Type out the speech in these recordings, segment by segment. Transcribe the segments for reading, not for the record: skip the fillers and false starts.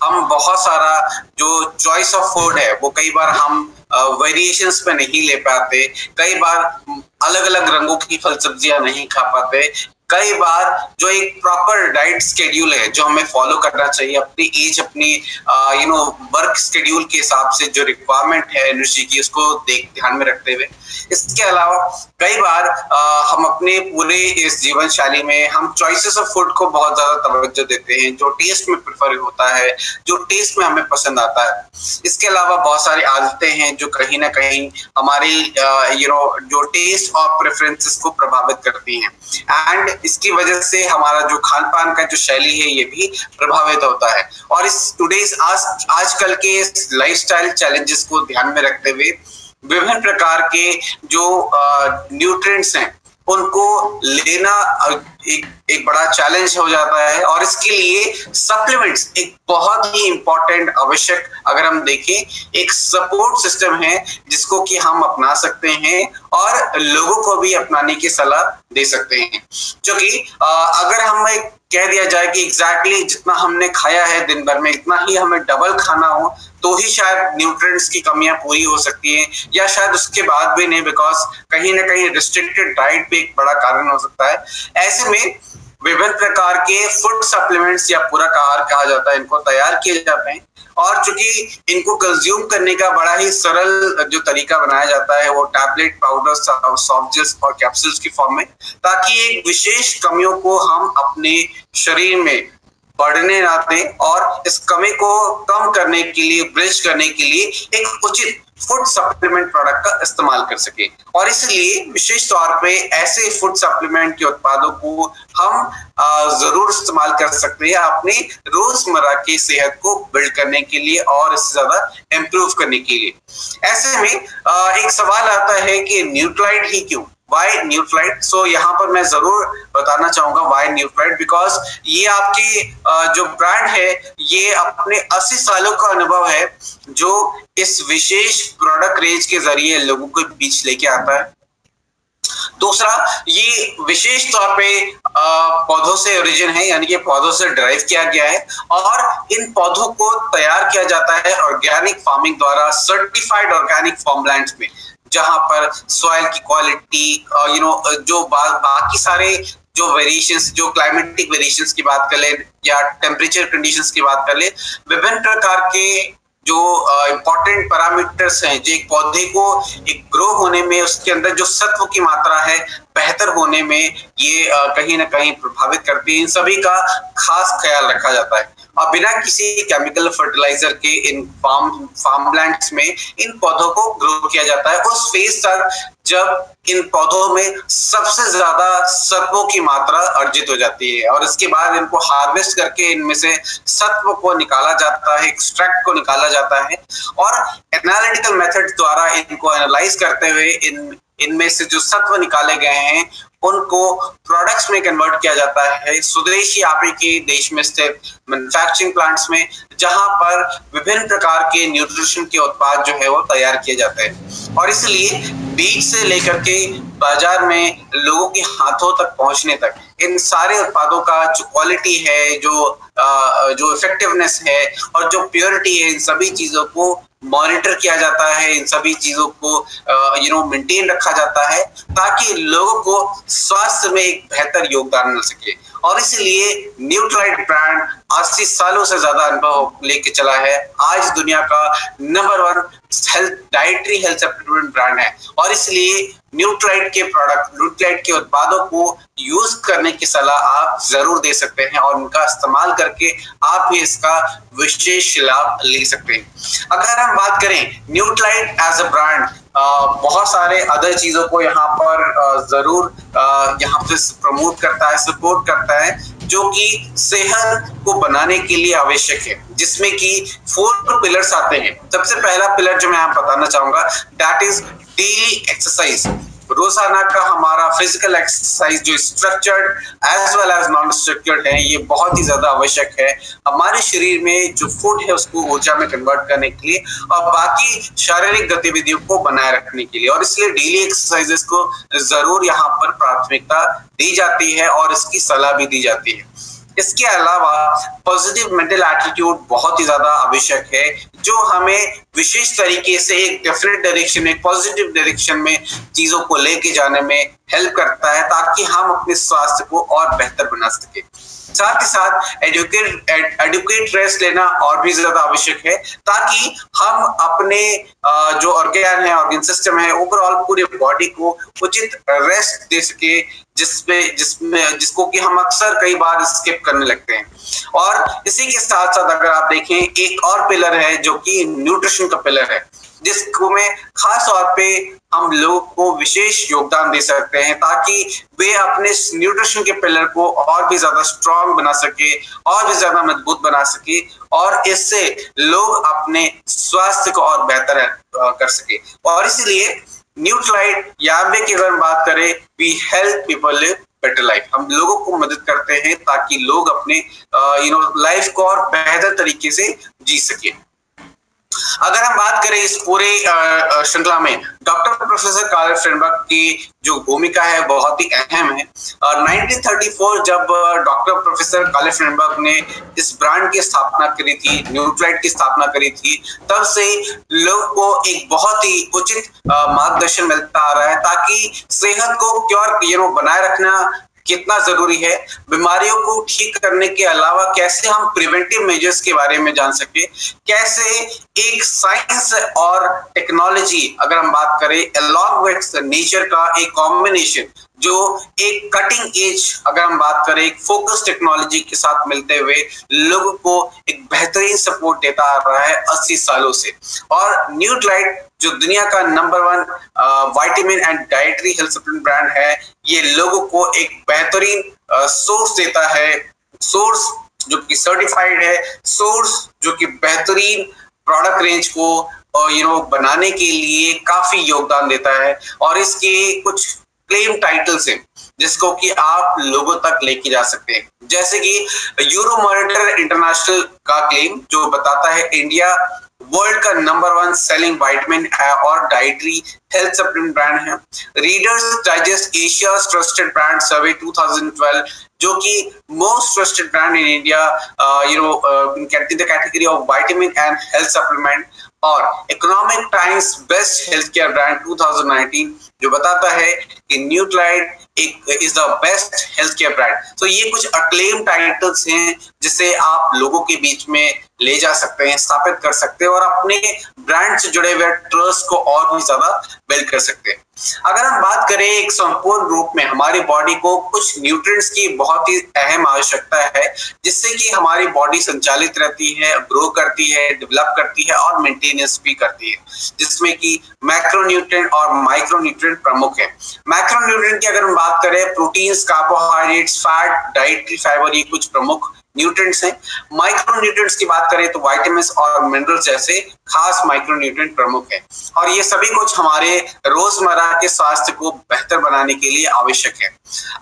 हम बहुत सारा जो चॉइस ऑफ फूड है वो कई बार हम वेरिएशंस में नहीं ले पाते, कई बार अलग अलग रंगों की फल सब्जियां नहीं खा पाते, कई बार जो एक प्रॉपर डाइट स्केड्यूल है जो हमें फॉलो करना चाहिए अपनी एज, अपनी वर्क स्केड्यूल के हिसाब से, जो रिक्वायरमेंट है एनर्जी की उसको ध्यान में रखते हुए। इसके अलावा कई बार हम अपने पूरे इस जीवन शैली में हम चॉइसेस ऑफ फूड को बहुत ज्यादा तवज्जो देते हैं, जो टेस्ट में प्रेफर होता है, जो टेस्ट में हमें पसंद आता है। इसके अलावा बहुत सारी आदतें हैं जो कहीं ना कहीं हमारी जो टेस्ट और प्रेफरेंसेस को प्रभावित करती हैं, एंड इसकी वजह से हमारा जो खान पान का जो शैली है ये भी प्रभावित होता है। और इस टुडेज आजकल के लाइफस्टाइल चैलेंजेस को ध्यान में रखते हुए विभिन्न प्रकार के जो न्यूट्रिएंट्स हैं उनको लेना एक बड़ा चैलेंज हो जाता है, और इसके लिए सप्लीमेंट्स एक बहुत ही इंपॉर्टेंट, आवश्यक, अगर हम देखें एक सपोर्ट सिस्टम है जिसको कि हम अपना सकते हैं और लोगों को भी अपनाने की सलाह दे सकते हैं। क्योंकि अगर हमें कह दिया जाए कि एग्जैक्टली जितना हमने खाया है दिन भर में इतना ही हमें डबल खाना हो तो ही शायद न्यूट्रिएंट्स की कमियां पूरी हो सकती हैं, या शायद उसके बाद भी नहीं, बिकॉज कहीं ना कहीं रिस्ट्रिक्टेड डाइट भी एक बड़ा कारण हो सकता है। ऐसे में विभिन्न प्रकार के फूड सप्लीमेंट्स या पूरक आहार कहा जाता है, इनको तैयार किए जाते हैं, और चूंकि इनको कंज्यूम करने का बड़ा ही सरल जो तरीका बनाया जाता है वो टैबलेट, पाउडर, सॉफ्ट जेल्स और कैप्सूल्स की फॉर्म में, ताकि एक विशेष कमियों को हम अपने शरीर में बढ़ने ना दें और इस कमी को कम करने के लिए, ब्रिज करने के लिए एक उचित फूड सप्लीमेंट प्रोडक्ट का इस्तेमाल कर सके। और इसलिए विशेष तौर पे ऐसे फूड सप्लीमेंट के उत्पादों को हम जरूर इस्तेमाल कर सकते हैं अपने रोजमर्रा की सेहत को बिल्ड करने के लिए और इससे ज्यादा इम्प्रूव करने के लिए। ऐसे में एक सवाल आता है कि न्यूट्राइट ही क्यों, वाई न्यूट्राइट? सो यहाँ पर मैं जरूर बताना चाहूंगा वाई न्यूट्राइट, बिकॉज ये आपकी जो ब्रांड है ये अपने 80 सालों का अनुभव है जो इस विशेष प्रोडक्ट रेंज के जरिए लोगों के बीच लेके आता है। दूसरा, ये विशेष तौर पे पौधों से ओरिजिन है, यानी कि पौधों से ड्राइव किया गया है, और इन पौधों को तैयार किया जाता है ऑर्गेनिक फार्मिंग द्वारा सर्टिफाइड ऑर्गेनिक फार्मलैंड्स में, जहां पर सॉइल की क्वालिटी, जो बाकी सारे जो वेरिएशंस, जो क्लाइमेटिक वेरिएशंस की बात कर ले या टेम्परेचर कंडीशंस की बात कर ले, विभिन्न प्रकार के जो इंपॉर्टेंट पैरामीटर्स हैं जो एक पौधे को एक ग्रो होने में, उसके अंदर जो सत्व की मात्रा है बेहतर होने में ये कहीं ना कहीं प्रभावित करती है, इन सभी का खास ख्याल रखा जाता है। और बिना किसी केमिकल फर्टिलाइजर के इन फार्मलैंड्स में इन पौधों को ग्रो किया जाता है उस फेज तक जब इन पौधों में सबसे ज्यादा सत्वों की मात्रा अर्जित हो जाती है, और इसके बाद इनको हार्वेस्ट करके इनमें से सत्व को निकाला जाता है, एक्सट्रैक्ट को निकाला जाता है, और एनालिटिकल मेथड द्वारा इनको एनालाइज करते हुए इनमें से जो सत्व निकाले गए हैं उनको प्रोडक्ट्स में कन्वर्ट किया जाता है स्वदेशी आपे के देश में स्थित मैन्युफैक्चरिंग प्लांट्स में, जहां पर विभिन्न प्रकार के न्यूट्रिशन के उत्पाद जो है वो तैयार किए जाते हैं। और इसलिए बीज से लेकर के बाजार में लोगों के हाथों तक पहुंचने तक इन सारे उत्पादों का जो क्वालिटी है, जो इफेक्टिवनेस है और जो प्योरिटी है, इन सभी चीजों को मॉनिटर किया जाता है, इन सभी चीजों को मेंटेन रखा जाता है ताकि लोगों को स्वास्थ्य में एक बेहतर योगदान मिल सके। और इसलिए न्यूट्राइट ब्रांड 80 सालों से ज्यादा अनुभव लेके चला है, आज दुनिया का number 1 dietary health supplement brand है। और इसलिए न्यूट्राइट के प्रोडक्ट, न्यूट्राइट के उत्पादों को यूज करने की सलाह आप जरूर दे सकते हैं और उनका इस्तेमाल करके आप भी इसका विशेष लाभ ले सकते हैं। अगर हम बात करें न्यूट्राइट एज अ ब्रांड, बहुत सारे अदर चीजों को यहाँ पर जरूर यहाँ पे प्रमोट करता है, सपोर्ट करता है, जो कि सेहत को बनाने के लिए आवश्यक है, जिसमें कि 4 पिलर्स आते हैं। सबसे पहला पिलर जो मैं यहाँ बताना चाहूंगा दैट इज डेली एक्सरसाइज। रोजाना का हमारा फिजिकल एक्सरसाइज जो structured as well as non structured है, ये बहुत ही ज्यादा आवश्यक है हमारे शरीर में जो फूड है उसको ऊर्जा में कन्वर्ट करने के लिए और बाकी शारीरिक गतिविधियों को बनाए रखने के लिए। और इसलिए डेली एक्सरसाइजेस को जरूर यहाँ पर प्राथमिकता दी जाती है और इसकी सलाह भी दी जाती है। इसके अलावा पॉजिटिव मेंटल एटीट्यूड बहुत ही ज्यादा आवश्यक है, जो हमें विशेष तरीके से एक डेफिनेट डायरेक्शन में, पॉजिटिव डायरेक्शन में चीजों को लेके जाने में हेल्प करता है, ताकि हम अपने स्वास्थ्य को और बेहतर बना सके। साथ ही साथ एडुकेट रेस्ट लेना और भी ज्यादा आवश्यक है, ताकि हम अपने जो ऑर्गन सिस्टम है, ओवरऑल पूरे बॉडी को उचित रेस्ट दे सके, जिसको कि हम अक्सर कई बार स्किप करने लगते हैं। और इसी के साथ साथ अगर आप देखें, एक और पिलर है जो कि न्यूट्रिशन का पिलर है, जिसको में खास तौर पे हम लोगों को विशेष योगदान दे सकते हैं, ताकि वे अपने न्यूट्रिशन के पिलर को और भी ज्यादा स्ट्रांग बना सके, और भी ज्यादा मजबूत बना सके, और इससे लोग अपने स्वास्थ्य को और बेहतर कर सके। और इसलिए न्यूट्रालाइट याम्बे की अगर बात करें, we help people live better life, हम लोगों को मदद करते हैं ताकि लोग अपने लाइफ को और बेहतर तरीके से जी सके। अगर हम बात करें इस पूरे श्रृंखला में डॉक्टर प्रोफेसर कार्ल फ्रेडबर्ग की जो भूमिका है बहुत ही अहम है। 1934 जब डॉक्टर प्रोफेसर कार्ल फ्रेडबर्ग ने इस ब्रांड की स्थापना करी थी, न्यूट्रालाइट की स्थापना करी थी, तब से लोगों को एक बहुत ही उचित मार्गदर्शन मिलता आ रहा है, ताकि सेहत को क्योर बनाए रखना कितना जरूरी है, बीमारियों को ठीक करने के अलावा कैसे हम प्रिवेंटिव मेजर्स के बारे में जान सके, कैसे एक साइंस और टेक्नोलॉजी अगर हम बात करें अलॉन्ग विद नेचर का एक कॉम्बिनेशन, जो एक कटिंग एज अगर हम बात करें एक फोकस टेक्नोलॉजी के साथ मिलते हुए लोगों को एक बेहतरीन सपोर्ट देता आ रहा है 80 सालों से। और न्यूट्रालाइट जो दुनिया का number 1 vitamin and dietary health supplement brand है, ये लोगों को एक बेहतरीन सोर्स देता है, सोर्स जो कि सर्टिफाइड है, सोर्स जो कि बेहतरीन प्रोडक्ट रेंज को बनाने के लिए काफी योगदान देता है। और इसके कुछ क्लेम टाइटल्स हैं जिसको कि आप लोगों तक लेके जा सकते हैं, जैसे कि यूरोमॉनिटर इंटरनेशनल का क्लेम जो बताता है इंडिया वर्ल्ड का नंबर 1 सेलिंग विटामिन और डाइटरी हेल्थ सप्लीमेंट ब्रांड है। Reader's Digest Asia trusted brand survey 2012 जो कि most trusted brand in India in the category of vitamin and health supplement, और Economic Times best health care brand 2019 जो बताता है कि Nutrilite is the best health care brand. तो ये कुछ अक्लेम टाइटल्स हैं जिसे आप लोगों के बीच में ले जा सकते हैं, स्थापित कर सकते हैं, और अपने ब्रांड से जुड़े हुए ट्रस्ट को और भी ज्यादा बिल्ड कर सकते हैं। अगर हम बात करें एक संपूर्ण रूप में, हमारी बॉडी को कुछ न्यूट्रिएंट्स की बहुत ही अहम आवश्यकता है, जिससे कि हमारी बॉडी संचालित रहती है, ग्रो करती है, डेवलप करती है और मेंटेनेंस भी करती है, जिसमें कि मैक्रोन्यूट्रिएंट और माइक्रोन्यूट्रिएंट प्रमुख है। मैक्रोन्यूट्रिएंट की अगर हम बात करें, proteins, carbohydrates, fat, dietary fibre, ये कुछ प्रमुख न्यूट्रिएंट्स हैं। माइक्रोन्यूट्रिएंट्स की बात करें तो विटामिन्स और मिनरल्स जैसे खास माइक्रोन्यूट्रिएंट प्रमुख हैं, और ये सभी कुछ हमारे रोजमर्रा के स्वास्थ्य को बेहतर बनाने के लिए आवश्यक है।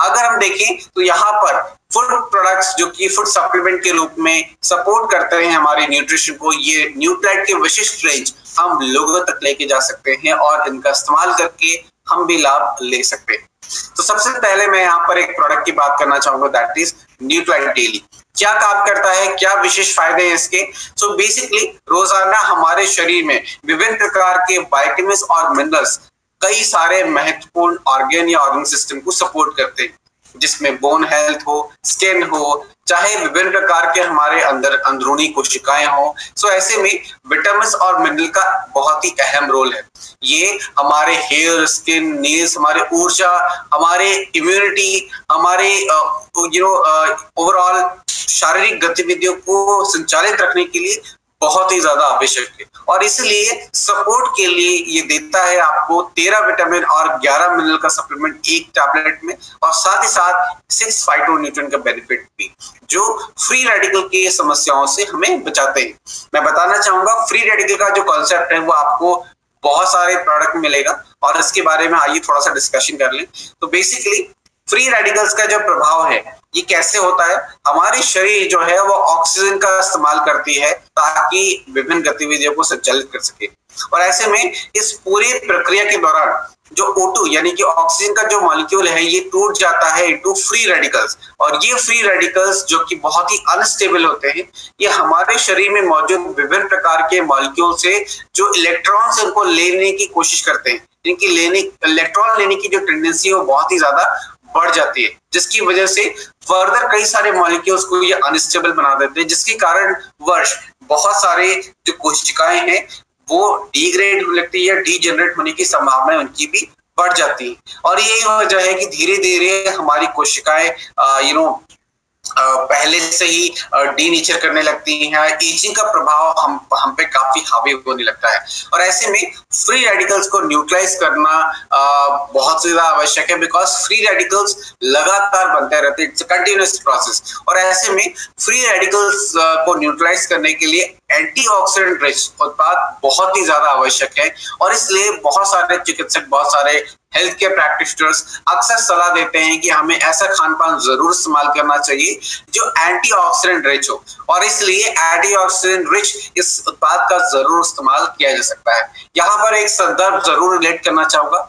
अगर हम देखें तो यहाँ पर फूड प्रोडक्ट्स जो कि फूड सप्लीमेंट के रूप में सपोर्ट करते हैं हमारे न्यूट्रिशन को, ये न्यूट्रालाइट के विशिष्ट रेंज हम लोगों तक लेके जा सकते हैं और इनका इस्तेमाल करके हम भी लाभ ले सकते हैं। तो सबसे पहले मैं यहाँ पर एक प्रोडक्ट की बात करना चाहूंगा, दैट इज न्यूट्रालाइट डेली। क्या काम करता है, क्या विशेष फायदे हैं इसके? सो बेसिकली रोजाना हमारे शरीर में विभिन्न प्रकार के विटामिन्स और मिनरल्स कई सारे महत्वपूर्ण ऑर्गन या ऑर्गन सिस्टम को सपोर्ट करते हैं, जिसमें बोन हेल्थ हो, स्किन हो, चाहे विभिन्न प्रकार के हमारे अंदर अंदरूनी कोशिकाएं हो। सो ऐसे में विटामिन्स और मिनरल का बहुत ही अहम रोल है। ये हमारे हेयर, स्किन, नेल्स, हमारे ऊर्जा, हमारे इम्यूनिटी, हमारे ओवरऑल शारीरिक गतिविधियों को संचालित रखने के लिए बहुत ही ज्यादा आवश्यक है, और इसलिए सपोर्ट के लिए ये देता है आपको 13 विटामिन और 11 मिनरल का सप्लीमेंट एक टैबलेट में, और साथ ही साथ 6 फाइटोन्यूट्रिएंट का बेनिफिट भी, जो फ्री रेडिकल की समस्याओं से हमें बचाते हैं। मैं बताना चाहूंगा फ्री रेडिकल का जो कॉन्सेप्ट है वो आपको बहुत सारे प्रोडक्ट मिलेगा, और इसके बारे में आइए थोड़ा सा डिस्कशन कर लें। तो बेसिकली फ्री रेडिकल्स का जो प्रभाव है ये कैसे होता है? हमारी शरीर जो है वो ऑक्सीजन का इस्तेमाल करती है ताकि विभिन्न गतिविधियों को संचालित कर सके। और ऐसे में इस पूरी प्रक्रिया के दौरान जो O2 यानी कि ऑक्सीजन का जो मॉलिक्यूल है ये टूट जाता है इनटू फ्री रेडिकल्स, और ये फ्री रेडिकल्स जो कि बहुत ही अनस्टेबल होते हैं, ये हमारे शरीर में मौजूद विभिन्न प्रकार के मॉलिक्यूल से जो इलेक्ट्रॉन्स उनको लेने की कोशिश करते हैं, इनकी इलेक्ट्रॉन लेने की जो टेंडेंसी है वो बहुत ही ज्यादा बढ़ जाती है, जिसकी वजह से फर्दर कई सारे मॉलिक्यूल्स को ये अनस्टेबल बना देते हैं, जिसके कारण वर्ष बहुत सारे जो कोशिकाएं हैं वो डिग्रेड होने लगती है, डीजेनरेट होने की संभावना उनकी भी बढ़ जाती है। और यही वजह है कि धीरे धीरे हमारी कोशिकाएं पहले से ही डीनेचर करने लगती हैं, एजिंग का प्रभाव हम पे काफी हावी होने लगता है। और ऐसे में फ्री रेडिकल्स को न्यूट्रलाइज करना बहुत ज्यादा आवश्यक है, बिकॉज फ्री रेडिकल्स लगातार बनते रहते हैं, इट्स अ कंटिन्यूअस प्रोसेस। और ऐसे में फ्री रेडिकल्स को न्यूट्रलाइज करने के लिए एंटीऑक्सीडेंट रिच उत्पाद बहुत ही ज्यादा आवश्यक है। और इसलिए बहुत सारे चिकित्सक, बहुत सारे हेल्थ केयर प्रैक्टिशनर्स अक्सर सलाह देते हैं कि हमें ऐसा खान पान जरूर इस्तेमाल करना चाहिए जो एंटीऑक्सीडेंट रिच हो, और इसलिए एंटीऑक्सीडेंट रिच इस उत्पाद का जरूर इस्तेमाल किया जा सकता है। यहाँ पर एक संदर्भ जरूर रिलेट करना चाहूंगा।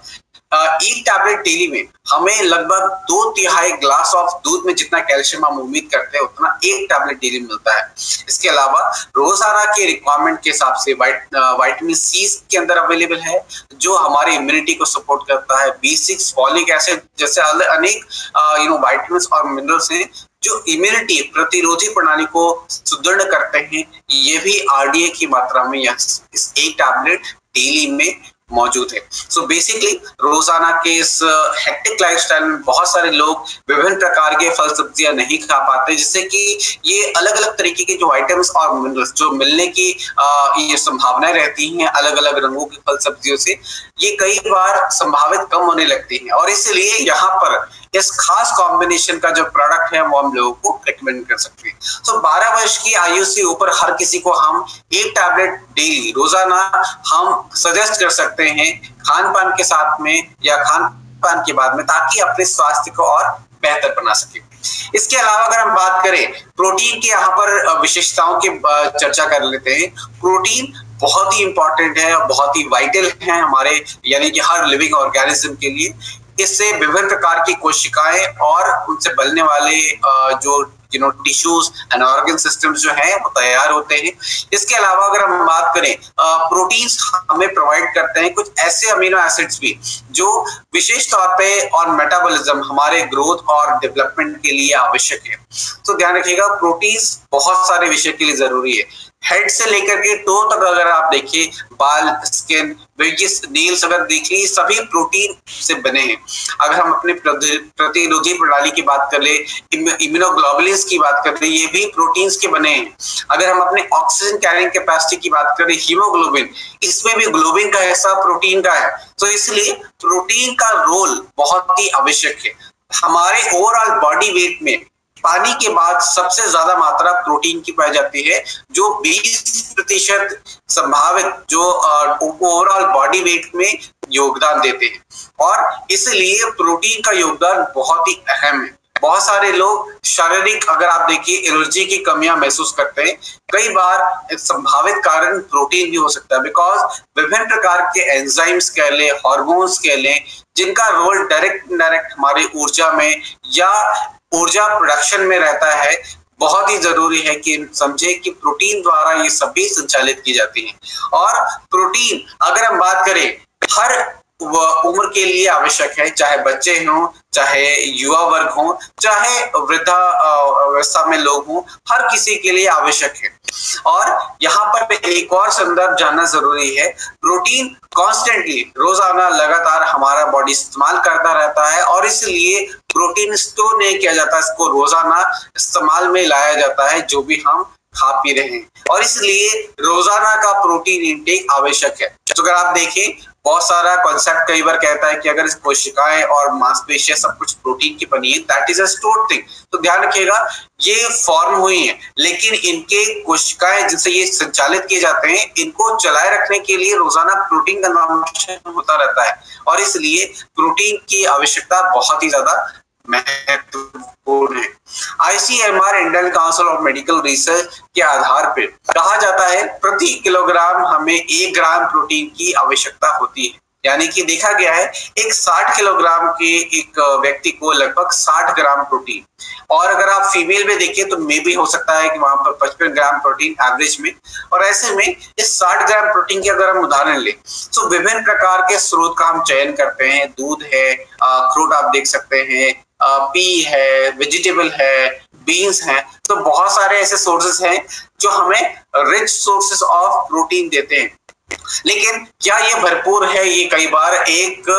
एक टैबलेट डेली में हमें लगभग 2/3 ग्लास ऑफ दूध में जितना कैल्शियम हम उम्मीद करते हैं उतना एक टैबलेट डेली मिलता है। इसके अलावा रोजाना के रिक्वायरमेंट के हिसाब से विटामिन सी के अंदर अवेलेबल है जो हमारी इम्यूनिटी को सपोर्ट करता है। B6, फॉलिक एसिड जैसे अनेक विटामिन और मिनरल्स हैं जो इम्यूनिटी, प्रतिरोधी प्रणाली को सुदृढ़ करते हैं। ये भी RDA की मात्रा में इस एक टैबलेट डेली में मौजूद है। सो बेसिकली रोजाना के इस हेक्टिक लाइफस्टाइल में बहुत सारे लोग विभिन्न प्रकार के फल सब्जियां नहीं खा पाते, जिससे कि ये अलग अलग तरीके के जो विटामिन्स और मिनरल्स जो मिलने की ये संभावनाएं रहती हैं अलग अलग रंगों की फल सब्जियों से, ये कई बार संभावित कम होने लगती हैं। और इसलिए यहाँ पर इस खास कॉम्बिनेशन का जो प्रोडक्ट है वो हम लोगों को रिकमेंड कर सकते हैं। तो 12 वर्ष की आयु से ऊपर हर किसी को हम एक टैबलेट डेली रोजाना हम सजेस्ट कर सकते हैं खान पान के साथ में या खान पान के बाद में, ताकि अपने स्वास्थ्य को और बेहतर बना सके। इसके अलावा अगर हम बात करें प्रोटीन के यहाँ पर विशेषताओं की चर्चा कर लेते हैं। प्रोटीन बहुत ही इंपॉर्टेंट है, बहुत ही वाइटल है हमारे यानी कि हर लिविंग ऑर्गेनिज्म के लिए। इससे विभिन्न प्रकार की कोशिकाएं और उनसे बनने वाले जो टिश्यूज एंड ऑर्गन सिस्टम्स जो हैं वो तैयार होते हैं। इसके अलावा अगर हम बात करें प्रोटीन्स हमें प्रोवाइड करते हैं कुछ ऐसे अमीनो एसिड्स भी जो विशेष तौर पे और मेटाबॉलिज्म, हमारे ग्रोथ और डेवलपमेंट के लिए आवश्यक है। तो ध्यान रखिएगा प्रोटीन्स बहुत सारे विषय के लिए जरूरी है। हेड से लेकर के टो तक अगर आप देखिए, बाल, स्किन, वेजिस, नील्स अगर देखिए, सभी प्रोटीन से बने हैं। अगर हम अपने प्रतिरोधी प्रणाली की बात कर ले, इम्यूनोग्लोबुलिन्स की बात कर ले, ये भी प्रोटीन्स के बने हैं। अगर हम अपने ऑक्सीजन कैरिंग कैपेसिटी की बात करें, हीमोग्लोबिन, इसमें भी ग्लोबिन का हिस्सा प्रोटीन का है। तो इसलिए प्रोटीन का रोल बहुत ही आवश्यक है। हमारे ओवरऑल बॉडी वेट में पानी के बाद सबसे ज्यादा मात्रा प्रोटीन की पाई जाती है, जो 20% संभावित जो ओवरऑल बॉडी वेट में योगदान देते हैं। और इसलिए प्रोटीन का योगदान बहुत ही अहम है। बहुत सारे लोग शारीरिक अगर आप देखिए एलर्जी की कमियां महसूस करते हैं, कई बार संभावित कारण प्रोटीन भी हो सकता है, बिकॉज विभिन्न प्रकार के एंजाइम्स कह लें, हार्मोन्स कह लें, जिनका रोल डायरेक्ट इनडायरेक्ट हमारी ऊर्जा में या ऊर्जा प्रोडक्शन में रहता है। बहुत ही जरूरी है कि समझे कि प्रोटीन द्वारा ये सभी संचालित की जाती हैं। और प्रोटीन अगर हम बात करें हर उम्र के लिए आवश्यक है, चाहे बच्चे हों, चाहे युवा वर्ग हो, चाहे वृद्धावस्था में लोग हों, हर किसी के लिए आवश्यक है। और यहाँ पर एक और संदर्भ जानना जरूरी है, प्रोटीन कॉन्स्टेंटली रोजाना लगातार हमारा बॉडी इस्तेमाल करता रहता है, और इसलिए प्रोटीन स्टोर नहीं किया जाता, इसको रोजाना इस्तेमाल में लाया जाता है जो भी हम खा पी रहे हैं। और इसलिए रोजाना का प्रोटीन इंटेक आवश्यक है। तो अगर आप देखें, बहुत सारा कॉन्सेप्ट कई बार कहता है कि अगर इस कोशिकाएं और मांसपेशियां सब कुछ प्रोटीन की बनी है, that is a stored thing. तो ध्यान रखिएगा, ये फॉर्म हुई है, लेकिन इनके कोशिकाएं जिनसे ये संचालित किए जाते हैं, इनको चलाए रखने के लिए रोजाना प्रोटीन कंजम्पशन होता रहता है, और इसलिए प्रोटीन की आवश्यकता बहुत ही ज्यादा महत्वपूर्ण है। ICMR Indian council of medical research के आधार पर कहा जाता है प्रति किलोग्राम हमें 1 ग्राम प्रोटीन की आवश्यकता होती है। यानी कि देखा गया है एक 60 किलोग्राम के एक व्यक्ति को लगभग 60 ग्राम प्रोटीन, और अगर आप फीमेल में देखिए तो मे भी हो सकता है कि वहां पर 55 ग्राम प्रोटीन एवरेज में। और ऐसे में इस 60 ग्राम प्रोटीन की अगर हम उदाहरण लें तो विभिन्न प्रकार के स्रोत का हम चयन करते हैं। दूध है, अखरोट आप देख सकते हैं, पी है, वेजिटेबल है, बीन्स हैं, तो बहुत सारे ऐसे सोर्सेस हैं जो हमें रिच सोर्सेस ऑफ प्रोटीन देते हैं। लेकिन क्या ये भरपूर है? ये कई बार एक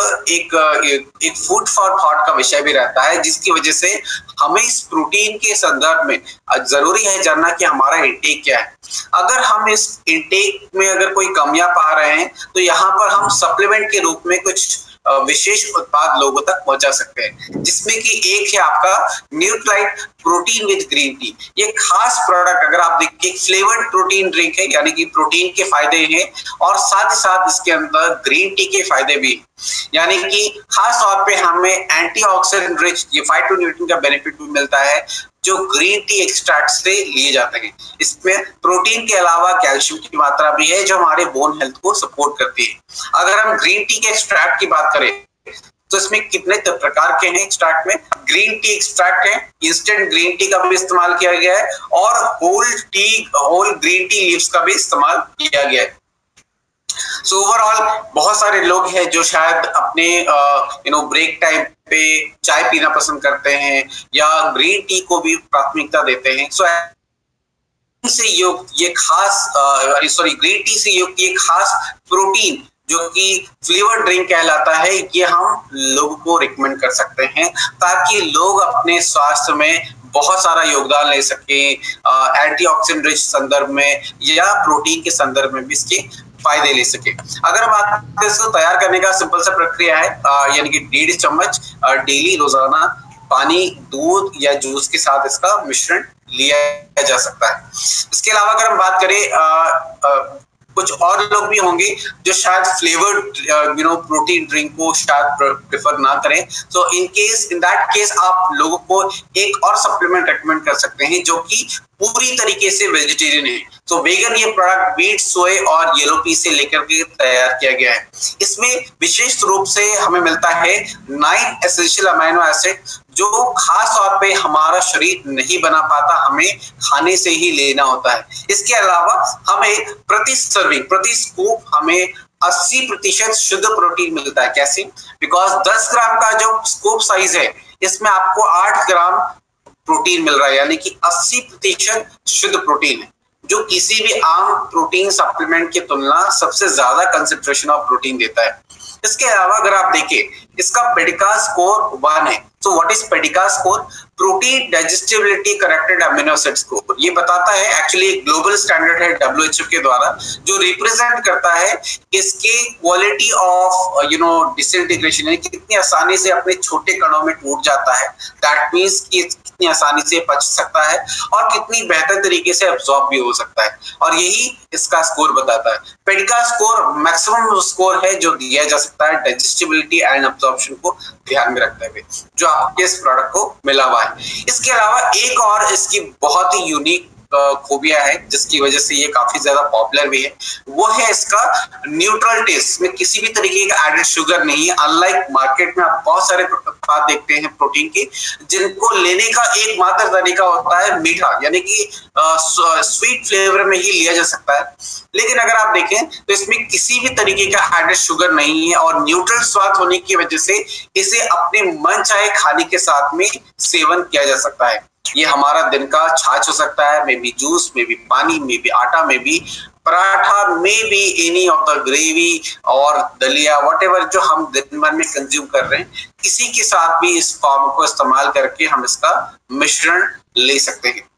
फूड फॉर थॉट का विषय भी रहता है, जिसकी वजह से हमें इस प्रोटीन के संदर्भ में जरूरी है जानना कि हमारा इंटेक क्या है। अगर हम इस इंटेक में अगर कोई कमियां पा रहे हैं तो यहाँ पर हम सप्लीमेंट के रूप में कुछ विशेष उत्पाद लोगों तक पहुंचा सकते हैं, जिसमें कि एक है आपका न्यूट्राइट प्रोटीन विद ग्रीन टी। ये खास प्रोडक्ट अगर आप देखिए फ्लेवर्ड प्रोटीन ड्रिंक है, यानी कि प्रोटीन के फायदे हैं और साथ ही साथ इसके अंदर ग्रीन टी के फायदे भी हैं। यानी कि खास तौर पे हमें एंटीऑक्सीडेंट रिच ये फाइटोन्यूट्रिएंट का बेनिफिट भी मिलता है जो ग्रीन टी एक्सट्रैक्ट से लिए जाते हैं। इसमें प्रोटीन के अलावा कैल्शियम की मात्रा भी है जो हमारे बोन हेल्थ को सपोर्ट करती है। अगर हम ग्रीन टी के एक्सट्रैक्ट की बात करें तो इसमें कितने प्रकार के हैं एक्सट्रैक्ट में। ग्रीन टी एक्सट्रैक्ट है, इंस्टेंट ग्रीन टी का भी इस्तेमाल किया गया है और होल ग्रीन टी लीव्स का भी इस्तेमाल किया गया है। सो ओवरऑल बहुत सारे लोग हैं जो शायद अपने ब्रेक टाइम पे चाय पीना पसंद करते हैं या ग्रीन टी को भी प्राथमिकता देते हैं। से युक्त ये खास ग्रीन टी से युक्त ये खास प्रोटीन जो कि फ्लेवर ड्रिंक कहलाता है, ये हम लोगों को रिकमेंड कर सकते हैं ताकि लोग अपने स्वास्थ्य में बहुत सारा योगदान ले सके, एंटीऑक्सीडेंट रिच संदर्भ में या प्रोटीन के संदर्भ में भी इसके फायदे ले सके। अगर बात इसको तैयार करने का सिंपल सा प्रक्रिया है, यानी कि 1.5 चम्मच डेली रोजाना पानी, दूध या जूस के साथ इसका मिश्रण लिया जा सकता है। इसके अलावा अगर हम बात करें कुछ और लोग भी होंगे जो शायद फ्लेवर्ड प्रोटीन ड्रिंक को शायद प्रेफर ना करें, तो इन दैट केस आप लोगों को एक और सप्लीमेंट रेकमेंड कर सकते हैं जो कि पूरी तरीके से वेजिटेरियन है। तो वेगन ये प्रोडक्ट व्हीट, सोए और येलो पी से लेकर के तैयार किया गया है। इसमें विशेष रूप से हमें मिलता है 9 एसेंशियल अमीनो एसिड जो खास तौर पे हमारा शरीर नहीं बना पाता, हमें खाने से ही लेना होता है। इसके अलावा हमें प्रति स्कूप हमें 80% शुद्ध प्रोटीन मिलता है। कैसे? बिकॉज 10 ग्राम का जो स्कूप साइज है इसमें आपको 8 ग्राम प्रोटीन मिल रहा है, यानी कि 80% शुद्ध प्रोटीन है, जो किसी भी आम प्रोटीन सप्लीमेंट की तुलना सबसे ज्यादा कंसेंट्रेशन ऑफ प्रोटीन देता है। इसके अलावा अगर आप देखिए इसका पेडिका स्कोर 1 है। तो what is PDCAAS score? Protein digestibility corrected amino acid score. ये बताता है, एक्चुअली ग्लोबल स्टैंडर्ड है WHO के द्वारा, जो रिप्रेजेंट करता है इसके क्वालिटी ऑफ डिसइंटीग्रेशन, यानी कितनी आसानी से अपने छोटे कणों में टूट जाता है। दैट मींस कि कितनी आसानी से पच सकता है और कितनी बेहतर तरीके से एब्जॉर्ब भी हो सकता है, और यही इसका स्कोर बताता है। पेडिका स्कोर मैक्सिमम स्कोर है जो दिया जा सकता है डाइजेस्टिबिलिटी एंड एब्जॉर्प्शन को ध्यान में रखते हुए, जो आपके इस प्रोडक्ट को मिला हुआ है। इसके अलावा एक और इसकी बहुत ही यूनिक खूबियां है जिसकी वजह से ये काफी ज्यादा पॉपुलर भी है, वो है इसका न्यूट्रल टेस्ट में किसी भी तरीके का एडेड शुगर नहीं है। अनलाइक मार्केट में आप बहुत सारे उत्पाद देखते हैं प्रोटीन के जिनको लेने का एकमात्र तरीका होता है मीठा, यानी कि स्वीट फ्लेवर में ही लिया जा सकता है। लेकिन अगर आप देखें तो इसमें किसी भी तरीके का एडेड शुगर नहीं है और न्यूट्रल स्वाद होने की वजह से इसे अपने मन चाहे खाने के साथ में सेवन किया जा सकता है। ये हमारा दिन का छाछ हो सकता है, may be juice, may be पानी, मे बी आटा, may be paratha, may be any of the gravy और दलिया, व्हाटएवर जो हम दिन भर में कंज्यूम कर रहे हैं, किसी के साथ भी इस फॉर्म को इस्तेमाल करके हम इसका मिश्रण ले सकते हैं।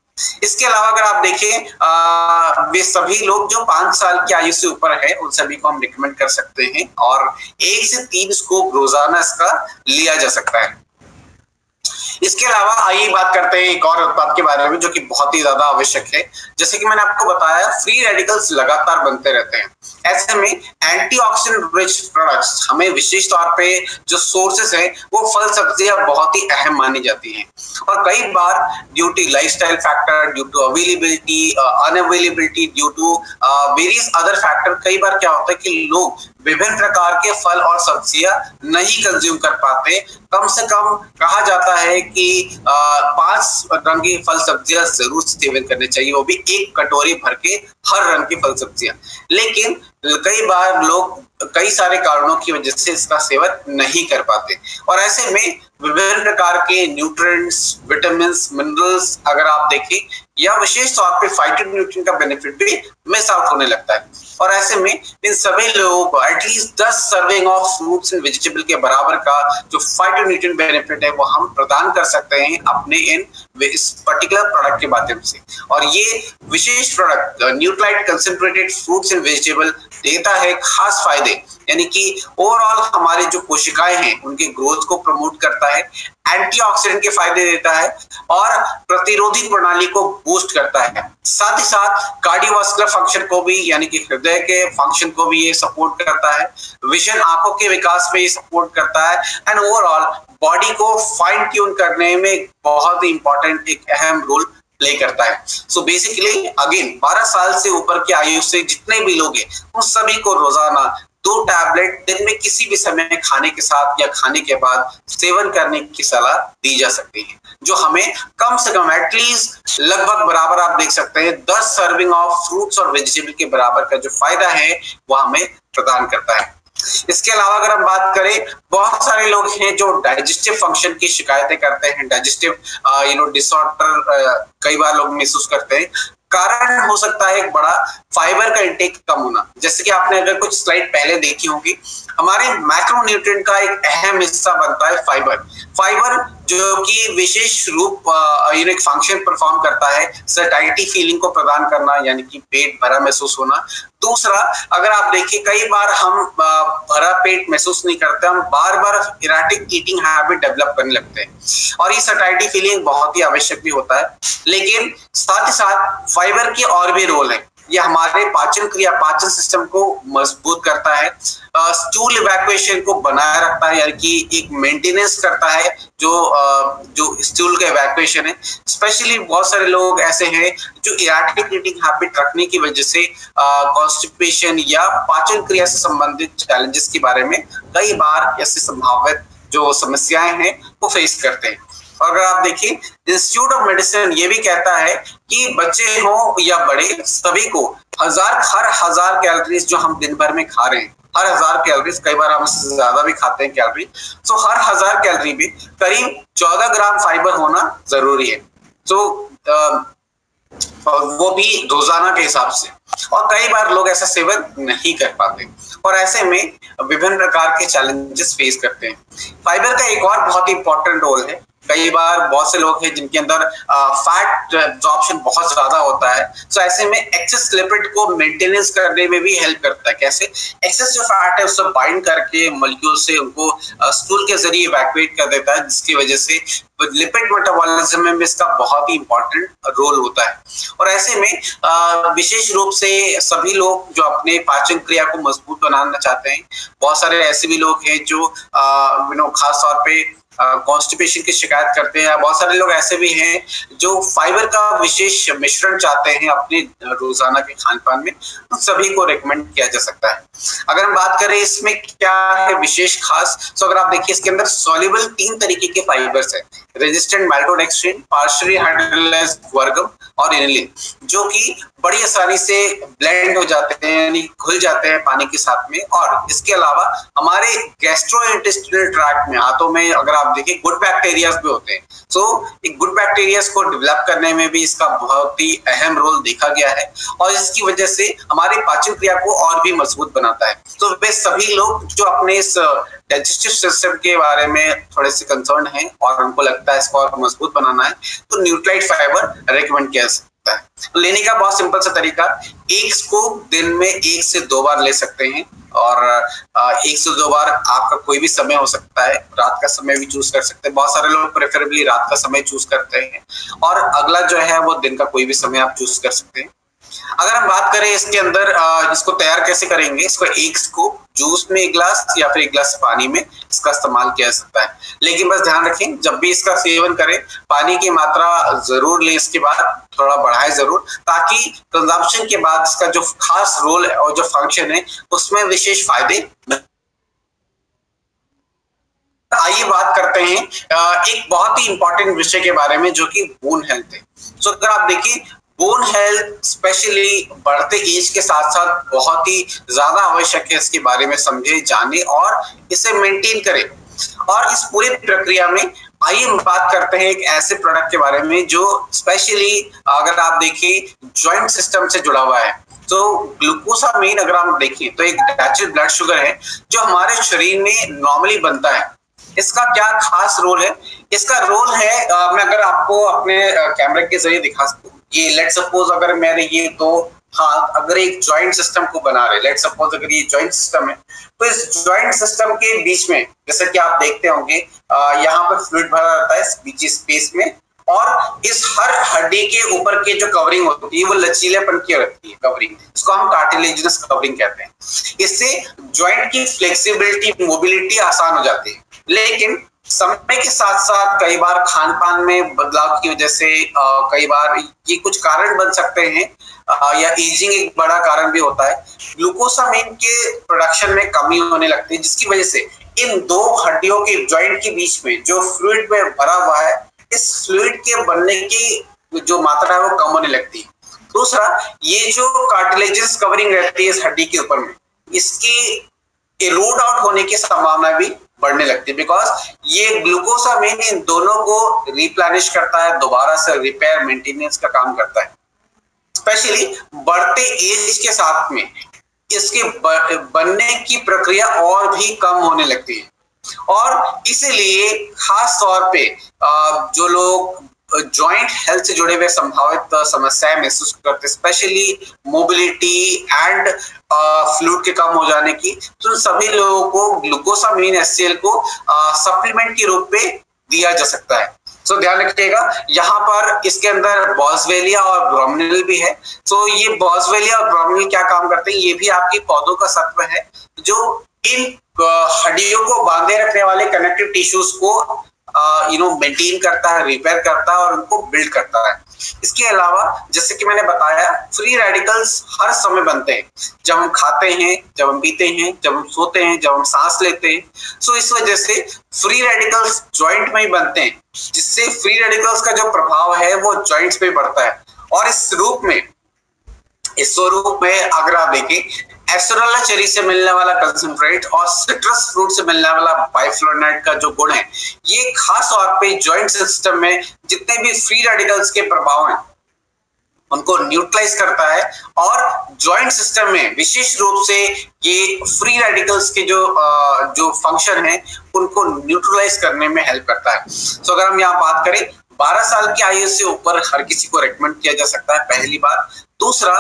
इसके अलावा अगर आप देखें वे सभी लोग जो 5 साल की आयु से ऊपर है उन सभी को हम रिकमेंड कर सकते हैं और 1 से 3 स्कूप रोजाना इसका लिया जा सकता है। इसके अलावा आइए बात करते हैं एक और उत्पाद के बारे में जो कि बहुत ही ज्यादा आवश्यक है। जैसे कि मैंने आपको बताया, फ्री रेडिकल्स लगातार बनते रहते हैं। ऐसे में एंटीऑक्सीडेंट रिच प्रोडक्ट्स हमें विशेष तौर पे जो सोर्सेस हैं वो फल सब्जियां बहुत ही अहम मानी जाती हैं। और कई बार due to lifestyle factor, due to availability, unavailability, due to various other factor, कई बार क्या होता है कि लोग विभिन्न प्रकार के फल और सब्जियां नहीं कंज्यूम कर पाते। कम से कम कहा जाता है कि 5 रंग की फल सब्जियां जरूर सेवन करने चाहिए, वो भी एक कटोरी भर के हर रंग की फल सब्जियां। लेकिन कई बार लोग कई सारे कारणों की वजह से इसका सेवन नहीं कर पाते, और ऐसे में विभिन्न प्रकार के न्यूट्रिएंट्स, विटामिन्स, मिनरल्स अगर आप देखें, या विशेष तौर पे फाइटोन्यूट्रिएंट का बेनिफिट भी मिस आउट होने लगता है। और ऐसे में इन सभी लोगों को at least 10 serving of fruits and vegetable के बराबर का जो फाइटोन्यूट्रिएंट बेनिफिट है वो हम प्रदान कर सकते हैं अपने इस पर्टिकुलर प्रोडक्ट के माध्यम से। और ये विशेष product Nutrilite concentrated fruits and vegetable देता है खास फायदे, यानी कि ओवरऑल हमारे जो कोशिकाएं हैं उनके ग्रोथ को प्रमोट करता है, एंटीऑक्सीडेंट के फायदे देता है और प्रतिरोधी प्रणाली को बूस्ट करता है। साथ ही साथ कार्डियोवास्कुलर फंक्शन को भी, यानी कि हृदय के फंक्शन को भी ये सपोर्ट करता है, विजन, आंखों के विकास में ये सपोर्ट करता है, एंड ओवरऑल बॉडी को फाइन ट्यून करने में बहुत ही इंपॉर्टेंट एक अहम रोल प्ले करता है। सो बेसिकली अगेन 12 साल से ऊपर की आयु से जितने भी लोग हैं उन सभी को रोजाना 2 टैबलेट दिन में किसी भी समय खाने के साथ या खाने के बाद सेवन करने की सलाह दी जा सकती है, जो हमें कम से कम एटलीस्ट लगभग बराबर आप देख सकते हैं 10 सर्विंग ऑफ फ्रूट्स और वेजिटेबल के बराबर का जो फायदा है वो हमें प्रदान करता है। इसके अलावा अगर हम बात करें, बहुत सारे लोग हैं जो डाइजेस्टिव फंक्शन की शिकायतें करते हैं, डाइजेस्टिव डिसऑर्डर कई बार लोग महसूस करते हैं। कारण हो सकता है एक बड़ा फाइबर का इंटेक कम होना। जैसे कि आपने अगर कुछ स्लाइड पहले देखी होगी, हमारे मैक्रोन्यूट्रिएंट का एक अहम हिस्सा बनता है फाइबर जो कि विशेष रूप एक फंक्शन परफॉर्म करता है सैटिस्फैक्टरी फीलिंग को प्रदान करना, यानी कि पेट भरा महसूस होना। दूसरा, अगर आप देखिए कई बार हम भरा पेट महसूस नहीं करते, हम बार बार इराटिक ईटिंग हैबिट डेवलप करने लगते हैं, और ये सैटिस्फैक्टरी फीलिंग बहुत ही आवश्यक भी होता है। लेकिन साथ ही साथ फाइबर के और भी रोल है। ये हमारे पाचन सिस्टम को मजबूत करता है, स्टूल इवैक्यूएशन को बनाए रखता है, यानी कि एक मेंटेनेंस करता है जो स्टूल का इवैक्यूएशन है। स्पेशली बहुत सारे लोग ऐसे हैं जो इराटिक ईटिंग हैबिट रखने की वजह से कॉन्स्टिपेशन या पाचन क्रिया से संबंधित चैलेंजेस के बारे में कई बार ऐसी संभावित जो समस्याएं हैं वो फेस करते हैं। और अगर आप देखिए, इंस्टीट्यूट ऑफ मेडिसिन ये भी कहता है कि बच्चे हो या बड़े, सभी को हर हजार कैलोरीज जो हम दिन भर में खा रहे हैं, हर 1000 कैलोरीज, कई बार हम इससे ज्यादा भी खाते हैं कैलोरी, तो हर 1000 कैलोरी में करीब 14 ग्राम फाइबर होना जरूरी है। तो वो भी रोजाना के हिसाब से, और कई बार लोग ऐसा सेवन नहीं कर पाते, और ऐसे में विभिन्न प्रकार के चैलेंजेस फेस करते हैं। फाइबर का एक और बहुत ही इंपॉर्टेंट रोल है। कई बार बहुत से लोग हैं जिनके अंदर फैट एब्जॉर्प्शन बहुत ज्यादा होता है, तो ऐसे में एक्सेस लिपिड को मेंटेनेंस करने में भी हेल्प करता है। कैसे? एक्सेस जो फैट है उससे बाइंड करके मॉलिक्यूल से उनको स्टूल के जरिए इवैक्यूएट कर देता है, जिसकी वजह से लिपिड मेटाबॉलिज्म में इसका बहुत ही इंपॉर्टेंट रोल होता है। और ऐसे में विशेष रूप से सभी लोग जो अपने पाचन क्रिया को मजबूत बनाना चाहते हैं, बहुत सारे ऐसे भी लोग हैं जो खास तौर पे कॉन्स्टिपेशन की शिकायत करते हैं। बहुत सारे लोग ऐसे भी हैं जो फाइबर का विशेष मिश्रण चाहते हैं अपने रोजाना के खान पान में, तो सभी को रेकमेंड किया जा सकता है। अगर हम बात करें इसमें क्या है विशेष खास, तो अगर आप देखिए इसके अंदर सॉल्युबल 3 तरीके के फाइबर्स है, रेजिस्टेंट माल्टोडेक्स्ट्रिन, पार्शियली हाइड्रोलाइज्ड वर्गम और इनिलिन, जो कि बड़ी आसानी से ब्लेंड हो जाते हैं, यानी घुल जाते हैं पानी के साथ में। और इसके अलावा हमारे गैस्ट्रोइंटेस्टिनल ट्रैक्ट में, हाथों में अगर आप देखिए गुड बैक्टीरियाज भी होते हैं, तो एक गुड बैक्टीरियाज को डेवलप करने में भी इसका बहुत ही अहम रोल देखा गया है, और इसकी वजह से हमारे पाचन क्रिया को और भी मजबूत बनाता है। तो वे सभी लोग जो अपने इस डाइजेस्टिव सिस्टम के बारे में थोड़े से कंसर्न हैं और उनको लगता है इसको और मजबूत बनाना है, तो न्यूट्राइट फाइबर रेकमेंड किया सकता है। तो लेने का बहुत सिंपल सा तरीका, एक स्कूप दिन में 1 से 2 बार ले सकते हैं और 1 से 2 बार आपका कोई भी समय हो सकता है, रात का समय भी चूज कर सकते हैं। बहुत सारे लोग प्रेफरेबली रात का समय चूज करते हैं और अगला जो है वो दिन का कोई भी समय आप चूज कर सकते हैं। अगर हम बात करें इसके अंदर इसको तैयार कैसे करेंगे, इसको एक स्कूप जूस में 1 ग्लास या फिर 1 ग्लास पानी में इसका इस्तेमाल किया जा सकता है। लेकिन बस ध्यान रखें, जब भी इसका सेवन करें पानी की मात्रा जरूर लें, इसके बाद थोड़ा बढ़ाएं जरूर, ताकि कंजम्पशन के बाद इसका जो खास रोल है और जो फंक्शन है उसमें विशेष फायदे। आइए बात करते हैं एक बहुत ही इंपॉर्टेंट विषय के बारे में जो कि बोन हेल्थ है। तो अगर आप देखिए, बोन हेल्थ स्पेशली बढ़ते एज के साथ साथ बहुत ही ज्यादा आवश्यक है, इसके बारे में समझे, जाने और इसे मेंटेन करें। और इस पूरी प्रक्रिया में आइए बात करते हैं एक ऐसे प्रोडक्ट के बारे में जो स्पेशली अगर आप देखें जॉइंट सिस्टम से जुड़ा हुआ है। तो ग्लूकोसामाइन अगर आप देखें तो एक नेचुरल ब्लड शुगर है जो हमारे शरीर में नॉर्मली बनता है। इसका क्या खास रोल है? इसका रोल है, मैं अगर आपको अपने कैमरे के जरिए दिखा सकूं, ये लेट सपोज अगर मैंने ये 2 हाथ अगर एक जॉइंट सिस्टम को बना रहे, लेट सपोज अगर ये जॉइंट सिस्टम है, तो इस जॉइंट सिस्टम के बीच में जैसे कि आप देखते होंगे यहाँ पर फ्लूइड भरा रहता है बीच स्पेस में, और इस हर हड्डी के ऊपर के जो कवरिंग होती है वो लचीलेपन की रहती है कवरिंग, इसको हम कार्टिलेजिनस कवरिंग कहते हैं। इससे जॉइंट की फ्लेक्सिबिलिटी, मोबिलिटी आसान हो जाती है। लेकिन समय के साथ साथ कई बार खान पान में बदलाव की वजह से कई बार ये कुछ कारण बन सकते हैं, या एजिंग एक बड़ा कारण भी होता है। ग्लूकोसामाइन के प्रोडक्शन में कमी होने लगती है, जिसकी वजह से इन 2 हड्डियों के जॉइंट के बीच में जो फ्लूइड में भरा हुआ है, इस फ्लूइड के बनने की जो मात्रा है वो कम होने लगती है। दूसरा, ये जो कार्टिलेजिनस कवरिंग रहती है इस हड्डी के ऊपर में, इसकी इरोड आउट होने की संभावना भी बढ़ने लगती है, बिकॉज ये ग्लूकोसामाइन इन दोनों को रिप्लेनिश करता है, दोबारा से रिपेयर मेंटेनेंस का काम करता है। स्पेशली बढ़ते एज के साथ में इसके बनने की प्रक्रिया और भी कम होने लगती है, और इसीलिए खास तौर पे जो लोग जॉइंट हेल्थ से जुड़े हुए संभावित समस्याएं महसूस करते, स्पेशली मोबिलिटी एंड फ्लूइड के कम हो जाने की, तो सभी लोगों को ग्लूकोसामाइन HCl को सप्लीमेंट के रूप में दिया जा सकता है। तो ध्यान रखिएगा, यहाँ पर इसके अंदर बॉसवेलिया और ब्रोमिनिल भी है। तो ये बॉसवेलिया और ब्रोमिनिल क्या काम करते हैं? ये भी आपके पौधों का सत्व है जो इन हड्डियों को बांधे रखने वाले कनेक्टिव टिश्यूज को मेंटेन करता है, रिपेयर करता है और उनको बिल्ड करता है। इसके अलावा जैसे कि मैंने बताया, फ्री रेडिकल्स हर समय बनते हैं, जब हम खाते हैं, जब हम पीते हैं, जब हम सोते हैं, जब हम सांस लेते हैं। सो इस वजह से फ्री रेडिकल्स जॉइंट में ही बनते हैं, जिससे फ्री रेडिकल्स का जो प्रभाव है वो जॉइंट्स पे बढ़ता है। और इस स्वरूप में अगर आप देखें, एस्टोरेला चेरी से मिलने वाला कंसंट्रेट और सिट्रस फ्रूट से मिलने वाला बाइफ्लोनाइड का जो गुण है, ये खास तौर पे जॉइंट सिस्टम में जितने भी फ्री रेडिकल्स के प्रभाव हैं उनको न्यूट्रलाइज करता है, और जॉइंट सिस्टम में विशेष रूप से ये फ्री रेडिकल्स के जो फंक्शन है उनको न्यूट्रलाइज करने में हेल्प करता है। तो अगर हम यहाँ बात करें, 12 साल की आयु से ऊपर हर किसी को रेकमेंड किया जा सकता है, पहली बात। दूसरा,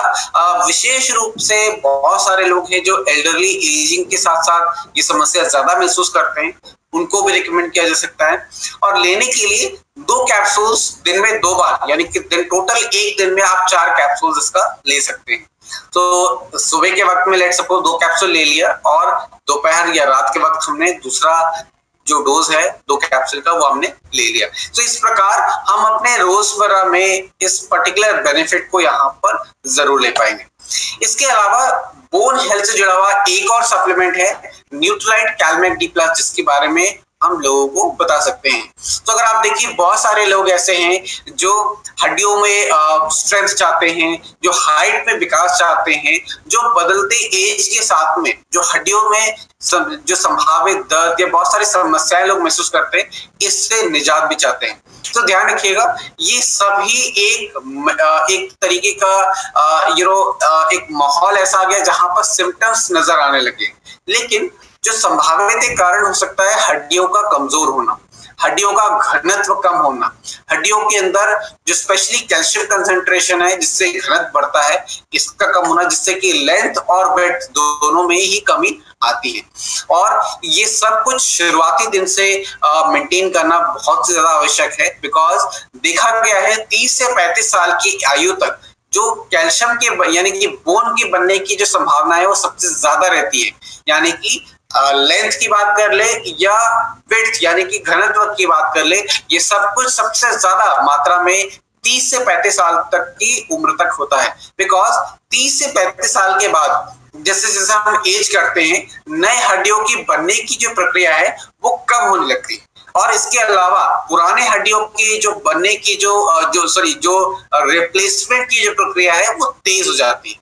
विशेष रूप से बहुत सारे लोग हैं जो एल्डरली एजिंग के साथ साथ ये समस्या ज्यादा महसूस करते हैं, उनको भी रिकमेंड किया जा सकता है। और लेने के लिए 2 कैप्सूल्स दिन में 2 बार, यानी कि टोटल एक दिन में आप 4 कैप्सूल्स इसका ले सकते हैं। तो सुबह के वक्त में लेट सपोज 2 कैप्सूल ले लिया, और दोपहर या रात के वक्त हमने दूसरा जो डोज है 2 कैप्सूल का वो हमने ले लिया। तो इस प्रकार हम अपने रोजमर्रा में इस पर्टिकुलर बेनिफिट को यहाँ पर जरूर ले पाएंगे। इसके अलावा बोन हेल्थ से जुड़ा हुआ एक और सप्लीमेंट है न्यूट्रालाइट कैलमेट डी प्लस, जिसके बारे में हम लोगों को बता सकते हैं। तो अगर आप देखिए, बहुत सारे लोग ऐसे हैं जो हड्डियों में स्ट्रेंथ चाहते हैं, जो हाइट में विकास चाहते हैं, जो बदलते एज के साथ में जो हड्डियों में जो संभावित दर्द या बहुत सारी समस्याएं लोग महसूस करते हैं, इससे निजात भी चाहते हैं। तो ध्यान रखिएगा, ये सभी एक तरीके का एक माहौल ऐसा आ गया जहां पर सिम्टम्स नजर आने लगे, लेकिन जो संभावित कारण हो सकता है हड्डियों का कमजोर होना। हड्डियों का घनत्व कम होना, हड्डियों के अंदर जो स्पेशली कैल्शियम कंसेंट्रेशन है जिससे घनत्व बढ़ता है, इसका कम होना, जिससे कि लेंथ और ब्रेड्थ दोनों में ही कमी आती है। और ये सब कुछ शुरुआती दिन से मेंटेन करना बहुत ज्यादा आवश्यक है, बिकॉज देखा गया है 30 से 35 साल की आयु तक जो कैल्शियम के यानी कि बोन की बनने की जो संभावना है वो सबसे ज्यादा रहती है। यानी कि लेंथ की बात कर ले या विड्थ यानी कि घनत्व की बात कर ले, ये सब कुछ सबसे ज्यादा मात्रा में 30 से 35 साल तक की उम्र तक होता है। बिकॉज 30 से 35 साल के बाद जैसे जैसे हम एज करते हैं, नए हड्डियों की बनने की जो प्रक्रिया है वो कम होने लगती है। और इसके अलावा पुराने हड्डियों की जो बनने की जो रिप्लेसमेंट की जो प्रक्रिया है वो तेज हो जाती है।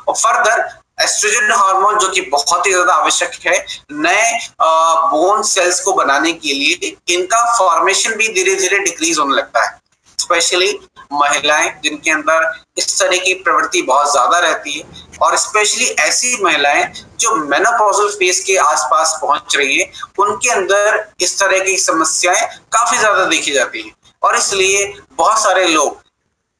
और फर्दर एस्ट्रोजन हार्मोन जो कि बहुत ही ज्यादा आवश्यक है नए बोन सेल्स को बनाने के लिए, इनका फॉर्मेशन भी धीरे धीरे डिक्रीज होने लगता है। स्पेशली महिलाएं जिनके अंदर इस तरह की प्रवृत्ति बहुत ज्यादा रहती है, और स्पेशली ऐसी महिलाएं जो मेनोपॉजल फेज के आसपास पहुंच रही है, उनके अंदर इस तरह की समस्याएं काफी ज्यादा देखी जाती हैं। और इसलिए बहुत सारे लोग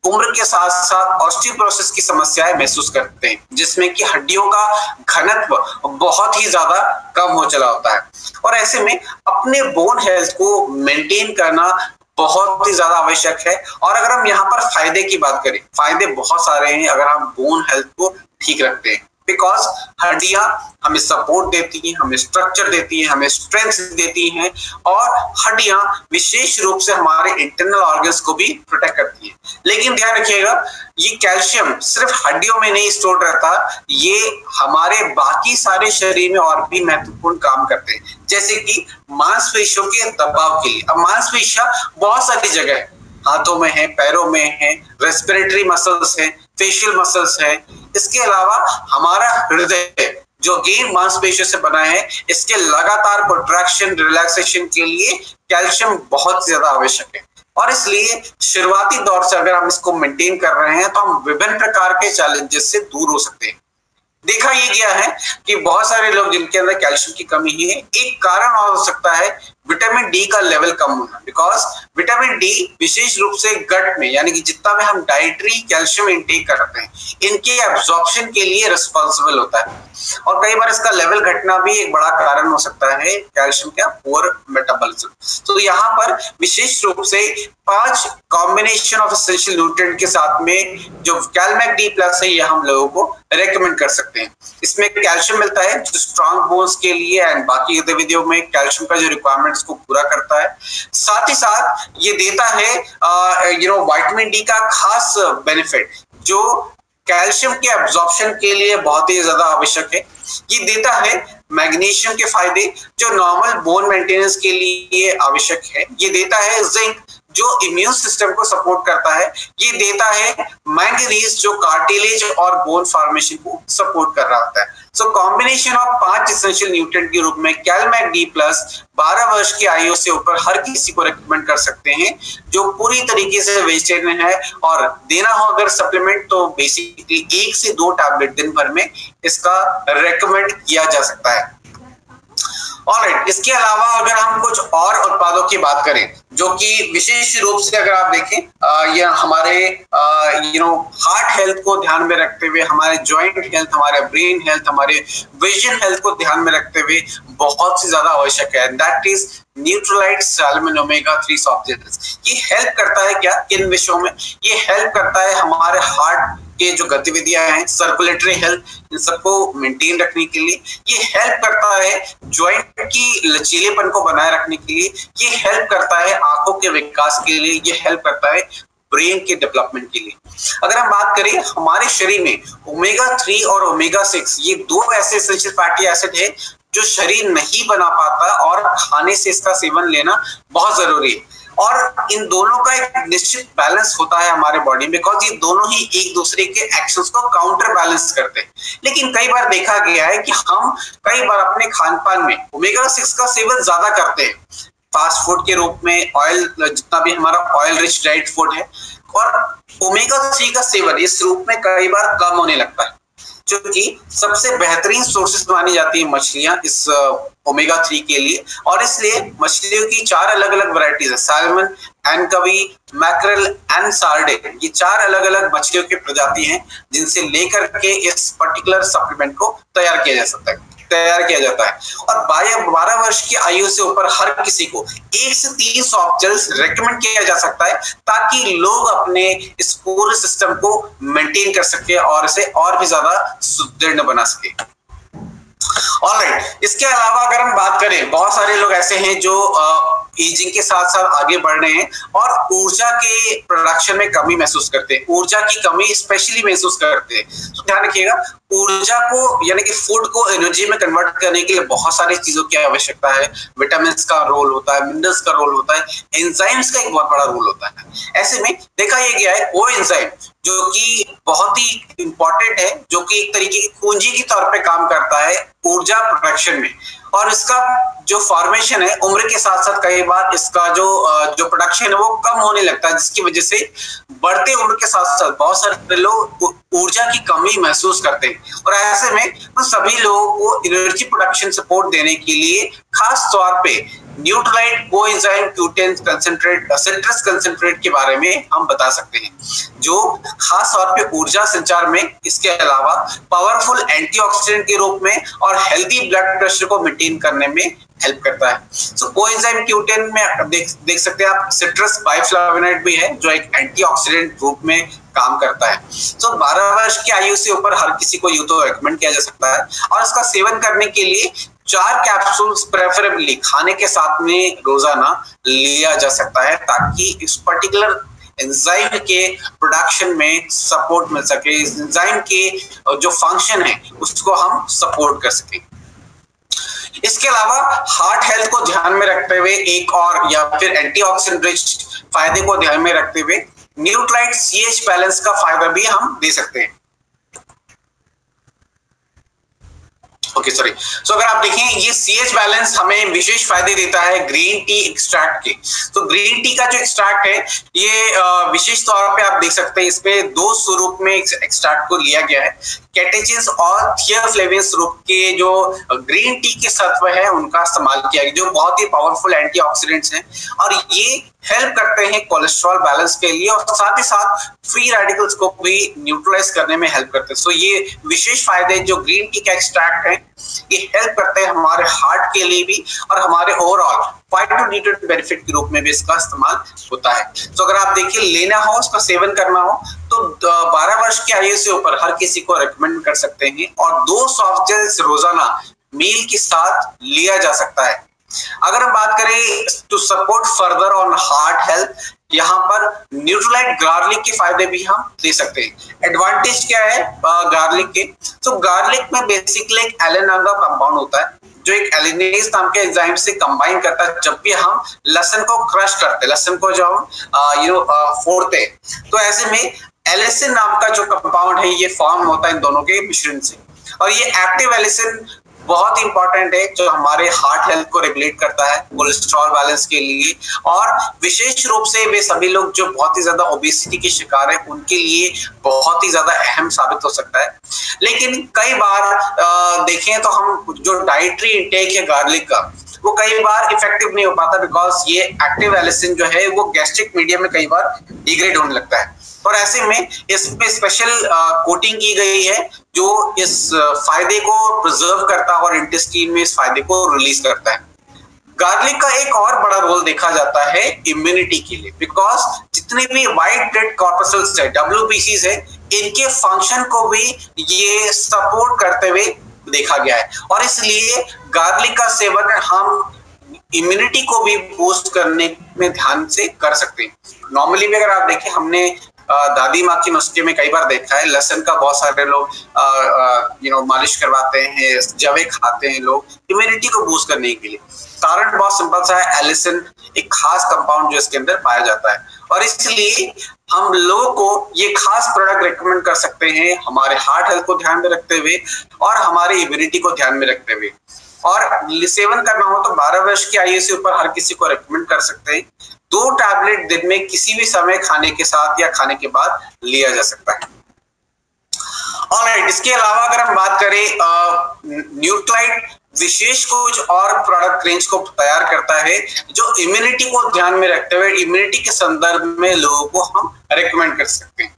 उम्र के साथ साथ ऑस्टियोपोरोसिस की समस्याएं महसूस करते हैं, जिसमें कि हड्डियों का घनत्व बहुत ही ज्यादा कम हो चला होता है। और ऐसे में अपने बोन हेल्थ को मेंटेन करना बहुत ही ज्यादा आवश्यक है। और अगर हम यहाँ पर फायदे की बात करें, फायदे बहुत सारे हैं अगर हम बोन हेल्थ को ठीक रखते हैं। बिकॉज हड्डियां हमें सपोर्ट देती हैं, हमें स्ट्रक्चर देती हैं, हमें स्ट्रेंथ देती हैं, और हड्डियां विशेष रूप से हमारे इंटरनल ऑर्गन्स को भी प्रोटेक्ट करती हैं। लेकिन ध्यान रखिएगा, ये कैल्शियम सिर्फ हड्डियों में नहीं स्टोर रहता, ये हमारे बाकी सारे शरीर में और भी महत्वपूर्ण काम करते हैं, जैसे कि मांसपेशियों के दबाव के लिए। अब मांसपेशियां बहुत सारी जगह है, हाथों में है, पैरों में है, रेस्पिरेटरी मसल्स है, फेशियल मसल्स है। इसके अलावा हमारा हृदय जो अगेन मांसपेशियों से बना है, इसके लगातार प्रोट्रैक्शन रिलैक्सेशन के लिए कैल्शियम बहुत ज्यादा आवश्यक है। और इसलिए शुरुआती दौर से अगर हम इसको मेंटेन कर रहे हैं तो हम विभिन्न प्रकार के चैलेंजेस से दूर हो सकते हैं। देखा ये गया है कि बहुत सारे लोग जिनके अंदर कैल्शियम की कमी है, एक कारण और हो सकता है विटामिन डी का लेवल कम होना। बिकॉज विटामिन डी विशेष रूप से गट में यानी कि जितना में हम डाइटरी कैल्शियम इंटेक करते हैं, इनके एब्जॉर्प्शन के लिए रिस्पॉन्सिबल होता है। और कई बार इसका लेवल घटना भी एक बड़ा कारण हो सकता है कैल्शियम का पुअर मेटाबॉलिज्म। तो यहाँ पर विशेष रूप से 5 कॉम्बिनेशन ऑफ एसेंशियल न्यूट्रिएंट के साथ में जो कैलमैक डी प्लस है, ये हम लोगों को रेकमेंड कर सकते हैं। इसमें कैल्शियम मिलता है जो स्ट्रॉन्ग बोन्स के लिए एंड बाकी गतिविधियों में कैल्शियम का जो रिक्वायरमेंट्स को पूरा करता है। साथ ही साथ ये देता है विटामिन डी का खास बेनिफिट जो कैल्शियम के एब्जॉर्प्शन के लिए बहुत ही ज्यादा आवश्यक है। ये देता है मैग्नीशियम के फायदे जो नॉर्मल बोन मेंटेनेंस के लिए आवश्यक है। ये देता है जिंक जो इम्यून सिस्टम को सपोर्ट करता है। ये देता है मैंगनीज जो कार्टिलेज और बोन फॉर्मेशन को सपोर्ट कर रहा होता है। So combination of 5 essential nutrient के रूप में कैलमैक डी प्लस 12 वर्ष की आयु से ऊपर हर किसी को रेकमेंड कर सकते हैं जो पूरी तरीके से वेजिटेरियन है। और देना हो अगर सप्लीमेंट तो बेसिकली 1 से 2 टैबलेट दिन भर में इसका रेकमेंड किया जा सकता है। ऑलराइट, इसके अलावा अगर हम कुछ और उत्पादों की बात करें जो कि विशेष रूप से अगर आप देखें ये हमारे हार्ट हेल्थ को ध्यान में रखते हुए, हमारे जॉइंट हेल्थ, हमारे ब्रेन हेल्थ, हमारे विजन हेल्थ को ध्यान में रखते हुए बहुत ही ज्यादा आवश्यक है। That is Nutrilite salmon omega 3 soft gels. ये हेल्प करता है क्या किन विषयों में? ये हेल्प करता है हमारे हार्ट के जो गतिविधियां हैं, सर्कुलेटरी हेल्थ, इन सबको मेंटेन रखने के लिए। ये हेल्प करता है जॉइंट की लचीलेपन को बनाए रखने के लिए। ये हेल्प करता है आंखों के विकास के लिए। ये हेल्प करता है ब्रेन के डेवलपमेंट के लिए। अगर हम बात करें हमारे शरीर में ओमेगा 3 और ओमेगा 6 ये 2 ऐसे एसेंशियल फैटी एसिड है जो शरीर नहीं बना पाता और खाने से इसका सेवन लेना बहुत जरूरी है। और इन दोनों का एक निश्चित बैलेंस होता है हमारे बॉडी में, बिकॉज ये दोनों ही एक दूसरे के एक्शंस को काउंटर बैलेंस करते हैं। लेकिन कई बार देखा गया है कि हम कई बार अपने खान पान में ओमेगा 6 का सेवन ज्यादा करते हैं, फास्ट फूड के रूप में, ऑयल जितना भी हमारा ऑयल रिच डाइट फूड है, और ओमेगा 3 का सेवन इस रूप में कई बार कम होने लगता है। जो कि सबसे बेहतरीन सोर्सेज मानी जाती है मछलियां इस ओमेगा 3 के लिए। और इसलिए मछलियों की 4 अलग अलग वैरायटीज है, सैल्मन, एनकवी, मैकरेल एंड सार्डिन। ये 4 अलग अलग मछलियों की प्रजाति हैं जिनसे लेकर के इस पर्टिकुलर सप्लीमेंट को तैयार किया जाता है। और 12 वर्ष की आयु से ऊपर हर किसी को 1 से 3 सॉफ्ट जेल्स रेकमेंड किया जा सकता है, ताकि लोग अपने इस पूरे सिस्टम को मेंटेन कर सके और इसे और भी ज्यादा सुदृढ़ बना सके। ऑलराइट, इसके अलावा अगर हम बात करें, बहुत सारे लोग ऐसे हैं जो एजिंग के साथ साथ आगे बढ़ रहे हैं और ऊर्जा के प्रोडक्शन में कमी महसूस करते हैं, ऊर्जा की कमी स्पेशली महसूस करते हैं। तो ध्यान रखिएगा, ऊर्जा को यानी कि फूड को एनर्जी में कन्वर्ट करने के लिए बहुत सारी चीजों की आवश्यकता है। विटामिन का रोल होता है, मिनरल्स का रोल होता है, एंजाइम्स का एक बहुत बड़ा रोल होता है। ऐसे में देखा यह गया है वो एंजाइम जो कि बहुत ही इंपॉर्टेंट है, जो कि एक तरीके की पूंजी के तौर पे काम करता है ऊर्जा प्रोडक्शन में, और इसका जो फॉर्मेशन है उम्र के साथ साथ कई बार इसका जो प्रोडक्शन है वो कम होने लगता है, जिसकी वजह से बढ़ते उम्र के साथ साथ बहुत सारे लोग ऊर्जा की कमी महसूस करते हैं। और ऐसे में उन सभी लोगों को एनर्जी प्रोडक्शन सपोर्ट देने के लिए खास तौर पे Nutrilite coenzyme Q10 concentrate, citrus concentrate के बारे में हम बता सकते हैं, जो खास तौर पे ऊर्जा संचार में, इसके अलावा पावरफुल एंटीऑक्सीडेंट के रूप में और हेल्दी ब्लड प्रेशर को मेंटेन करने में हेल्प करता है। सो कोएंजाइम Q10 में देख सकते हैं आप, सिट्रस बाइफ्लावोनाइड भी है जो एक एंटीऑक्सीडेंट रूप में काम करता है। सो 12 वर्ष की आयु से ऊपर हर किसी को यूं तो रेकमेंड किया जा सकता है, और इसका सेवन करने के लिए 4 कैप्सूल्स प्रेफरेबली खाने के साथ में रोजाना लिया जा सकता है, ताकि इस पर्टिकुलर एंजाइम के प्रोडक्शन में सपोर्ट मिल सके, इस एंजाइम के जो फंक्शन है उसको हम सपोर्ट कर सकें। इसके अलावा हार्ट हेल्थ को ध्यान में रखते हुए एक और, या फिर एंटीऑक्सीडेंट रिच फायदे को ध्यान में रखते हुए न्यूट्रालाइट CH बैलेंस का फायदा भी हम दे सकते हैं। ओके सॉरी, सो अगर आप देखें ये CH बैलेंस हमें विशेष फायदे देता है ग्रीन टी एक्सट्रैक्ट के। तो ग्रीन टी का जो एक्सट्रैक्ट है ये विशेष तौर पे आप देख सकते हैं, इसमें 2 स्वरूप में एक्सट्रैक्ट को लिया गया है। कैटेचिन्स और थियोफ्लेविन स्वरूप के जो ग्रीन टी के सत्व है उनका इस्तेमाल किया गया, जो बहुत ही पावरफुल एंटीऑक्सीडेंट्स हैं, और ये हेल्प करते हैं कोलेस्ट्रॉल बैलेंस के लिए, और साथ ही साथ फ्री रेडिकल्स को भी न्यूट्रलाइज करने में हेल्प करते हैं। सो ये विशेष फायदे जो ग्रीन टी का एक्सट्रैक्ट है ये हेल्प करते हैं हमारे हार्ट के लिए भी, और हमारे ओवरऑल फाइटोन्यूट्रिएंट बेनिफिट के रूप में भी इसका इस्तेमाल होता है। तो अगर आप देखिए लेना हो, उसका सेवन करना हो, तो 12 वर्ष की आयु से ऊपर हर किसी को रेकमेंड कर सकते हैं, और 2 सॉफ्ट जेल्स रोजाना मील के साथ लिया जा सकता है। अगर हम बात करें to support further on heart health, यहाँ पर न्यूट्रालाइट गार्लिक के फायदे भी हम दे सकते हैं। एडवांटेज क्या है गार्लिक के? तो गार्लिक में बेसिकली एक एलेनान का कंपाउंड होता है जो एक एलिनेज नाम के एंजाइम से कंबाइन करता है। जब भी हम लहसुन को क्रश करते हैं, लहसुन को जो हम फोड़ते हैं, तो ऐसे में एलिसिन नाम का जो कंपाउंड है ये फॉर्म होता है इन दोनों के मिश्रण से। और ये एक्टिव एलिसिन बहुत इंपॉर्टेंट है जो हमारे हार्ट हेल्थ को रेगुलेट करता है, कोलेस्ट्रॉल बैलेंस के लिए, और विशेष रूप से वे सभी लोग जो बहुत ही ज्यादा ओबेसिटी के शिकार है उनके लिए बहुत ही ज्यादा अहम साबित हो सकता है। लेकिन कई बार देखें तो हम जो डाइटरी इंटेक है गार्लिक का, वो कई बार इफेक्टिव नहीं हो पाता, बिकॉज ये एक्टिव एलिसिन जो है वो गैस्ट्रिक मीडियम में कई बार डिग्रेड होने लगता है, और ऐसे में इसमें स्पेशल कोटिंग की गई है जो इस फायदे को प्रिजर्व करता है और इंटेस्टाइन में इस फायदे को रिलीज करता है। गार्लिक का एक और बड़ा रोल देखा जाता है इम्यूनिटी के लिए, बिकॉज जितने भी व्हाइट ब्लड कॉर्पसल्स है, WBCs है, इनके फंक्शन को भी ये सपोर्ट करते हुए देखा गया है, और इसलिए गार्लिक का सेवन हम इम्यूनिटी को भी बूस्ट करने में ध्यान से कर सकते हैं। नॉर्मली भी अगर आप देखें, हमने दादी माँ के नुस्खे में कई बार देखा है, लहसुन का बहुत सारे लोग मालिश करवाते हैं, जवे खाते हैं लोग इम्यूनिटी को बूस्ट करने के लिए। कारण बहुत सिंपल सा है, एलिसिन एक खास कंपाउंड जो इसके अंदर पाया जाता है, और इसलिए हम लोगों को ये खास प्रोडक्ट रेकमेंड कर सकते हैं हमारे हार्ट हेल्थ को ध्यान में रखते हुए और हमारे इम्यूनिटी को ध्यान में रखते हुए। और सेवन करना हो तो 12 वर्ष की आयु से ऊपर हर किसी को रेकमेंड कर सकते हैं। 2 टैबलेट दिन में किसी भी समय खाने के साथ या खाने के बाद लिया जा सकता है। ऑलराइट, इसके अलावा अगर हम बात करें न्यूट्राइट विशेष कुछ और प्रोडक्ट रेंज को तैयार करता है जो इम्यूनिटी को ध्यान में रखते हुए इम्यूनिटी के संदर्भ में लोगों को हम रेकमेंड कर सकते हैं।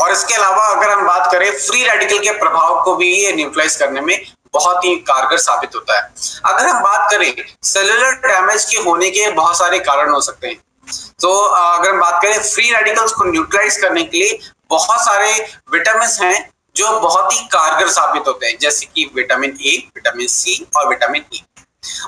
और इसके अलावा अगर हम बात करें फ्री रेडिकल के प्रभाव को भी ये न्यूट्रलाइज करने में बहुत ही कारगर साबित होता है। अगर हम बात करें सेलुलर डैमेज के होने के बहुत सारे कारण हो सकते हैं, तो अगर हम बात करें फ्री रेडिकल्स को न्यूट्रलाइज करने के लिए बहुत सारे विटामिन हैं जो बहुत ही कारगर साबित होते हैं, जैसे कि विटामिन ए, विटामिन सी और विटामिन ई।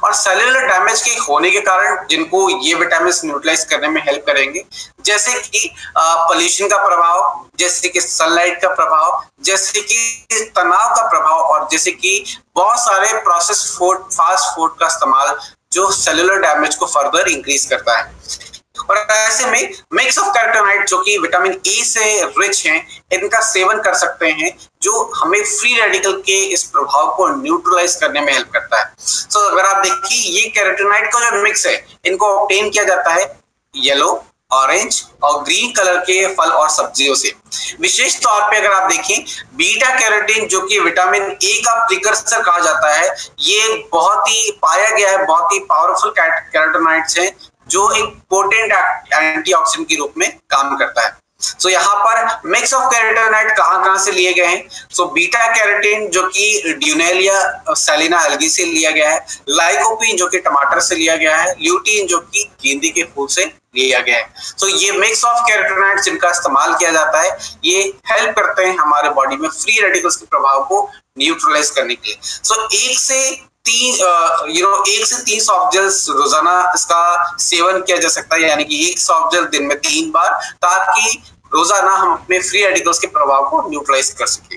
और सेलुलर डैमेज के होने के कारण जिनको ये विटामिन न्यूट्रलाइज करने में हेल्प करेंगे, जैसे कि पोल्यूशन का प्रभाव, जैसे कि सनलाइट का प्रभाव, जैसे कि तनाव का प्रभाव और जैसे कि बहुत सारे प्रोसेस्ड फूड, फास्ट फूड का इस्तेमाल जो सेलुलर डैमेज को फर्दर इंक्रीज करता है। और ऐसे में मिक्स ऑफ कैरोटीनॉइड जो कि विटामिन ए से रिच हैं, इनका सेवन कर सकते हैं जो हमें फ्री रेडिकल के इस प्रभाव को न्यूट्रलाइज करने में हेल्प करता है। तो अगर आप देखिए ये कैरोटीनॉइड का जो मिक्स है, इनको ऑब्टेन किया जाता है येलो, ऑरेंज और ग्रीन कलर के फल और सब्जियों से। विशेष तौर पे अगर आप देखें बीटा कैरोटीन जो कि विटामिन ए का प्रिकर्सर कहा जाता है, ये बहुत ही पाया गया है, बहुत ही पावरफुल कैरोटीनॉइड्स हैं जो एक पोटेंट एंटीऑक्सीडेंट के रूप में काम करता है। सो यहाँ पर मिक्स ऑफ कैरोटीनॉइड कहाँ से लिए गए हैं? सो बीटा कैरोटीन जो कि ड्यूनेलिया सैलिना एल्गी से लिया गया है, लाइकोपीन जो कि टमाटर से लिया गया है, ल्यूटीन जो कि गेंदे के फूल से लिया गया है। सो ये मिक्स ऑफ कैरोटीनॉइड जिनका इस्तेमाल किया जाता है, ये हेल्प करते हैं हमारे बॉडी में फ्री रेडिकल्स के प्रभाव को न्यूट्रलाइज करने के लिए। सो एक से तीन सॉफ्ट जेल्स रोजाना इसका सेवन किया जा सकता है, यानी कि एक सॉफ्ट जेल दिन में 3 बार, ताकि रोजाना हम अपने फ्री रेडिकल्स के प्रभाव को न्यूट्रलाइज कर सके।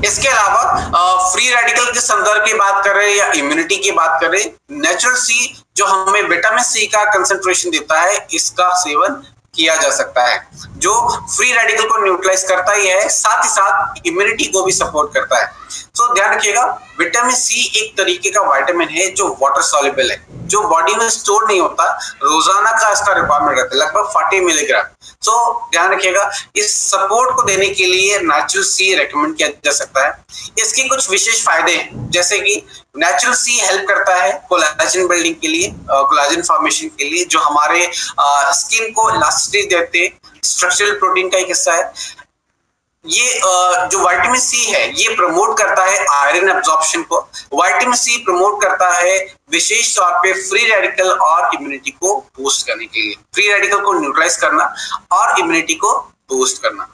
इसके अलावा फ्री रेडिकल के संदर्भ की बात करें या इम्यूनिटी की बात करें, नेचुरल सी जो हमें विटामिन सी का कंसंट्रेशन देता है, इसका सेवन किया जा सकता है जो फ्री रेडिकल को न्यूट्रलाइज करता ही है, साथ ही साथ इम्यूनिटी को भी सपोर्ट करता है। तो ध्यान रखिएगा, विटामिन सी एक तरीके का विटामिन है जो वाटर सॉल्युबल है, जो बॉडी में स्टोर नहीं होता, रोजाना का इसका रिक्वायरमेंट रहता है लगभग 40 मिलीग्राम। तो ध्यान रखिएगा, इस सपोर्ट को देने के लिए नेचुरल सी रेकमेंड किया जा सकता है। इसके कुछ विशेष फायदे हैं, जैसे कि नेचुरल सी हेल्प करता है कोलाजन बिल्डिंग के लिए, कोलाजन फॉर्मेशन के लिए, जो हमारे स्किन को इलास्टिसिटी देते हैं, स्ट्रक्चरल प्रोटीन का एक हिस्सा है। ये जो विटामिन सी है ये प्रमोट करता है आयरन एब्जॉर्प्शन को। विटामिन सी प्रमोट करता है विशेष तौर पे फ्री रेडिकल और इम्यूनिटी को बूस्ट करने के लिए, फ्री रेडिकल को न्यूट्रलाइज करना और इम्यूनिटी को बूस्ट करना।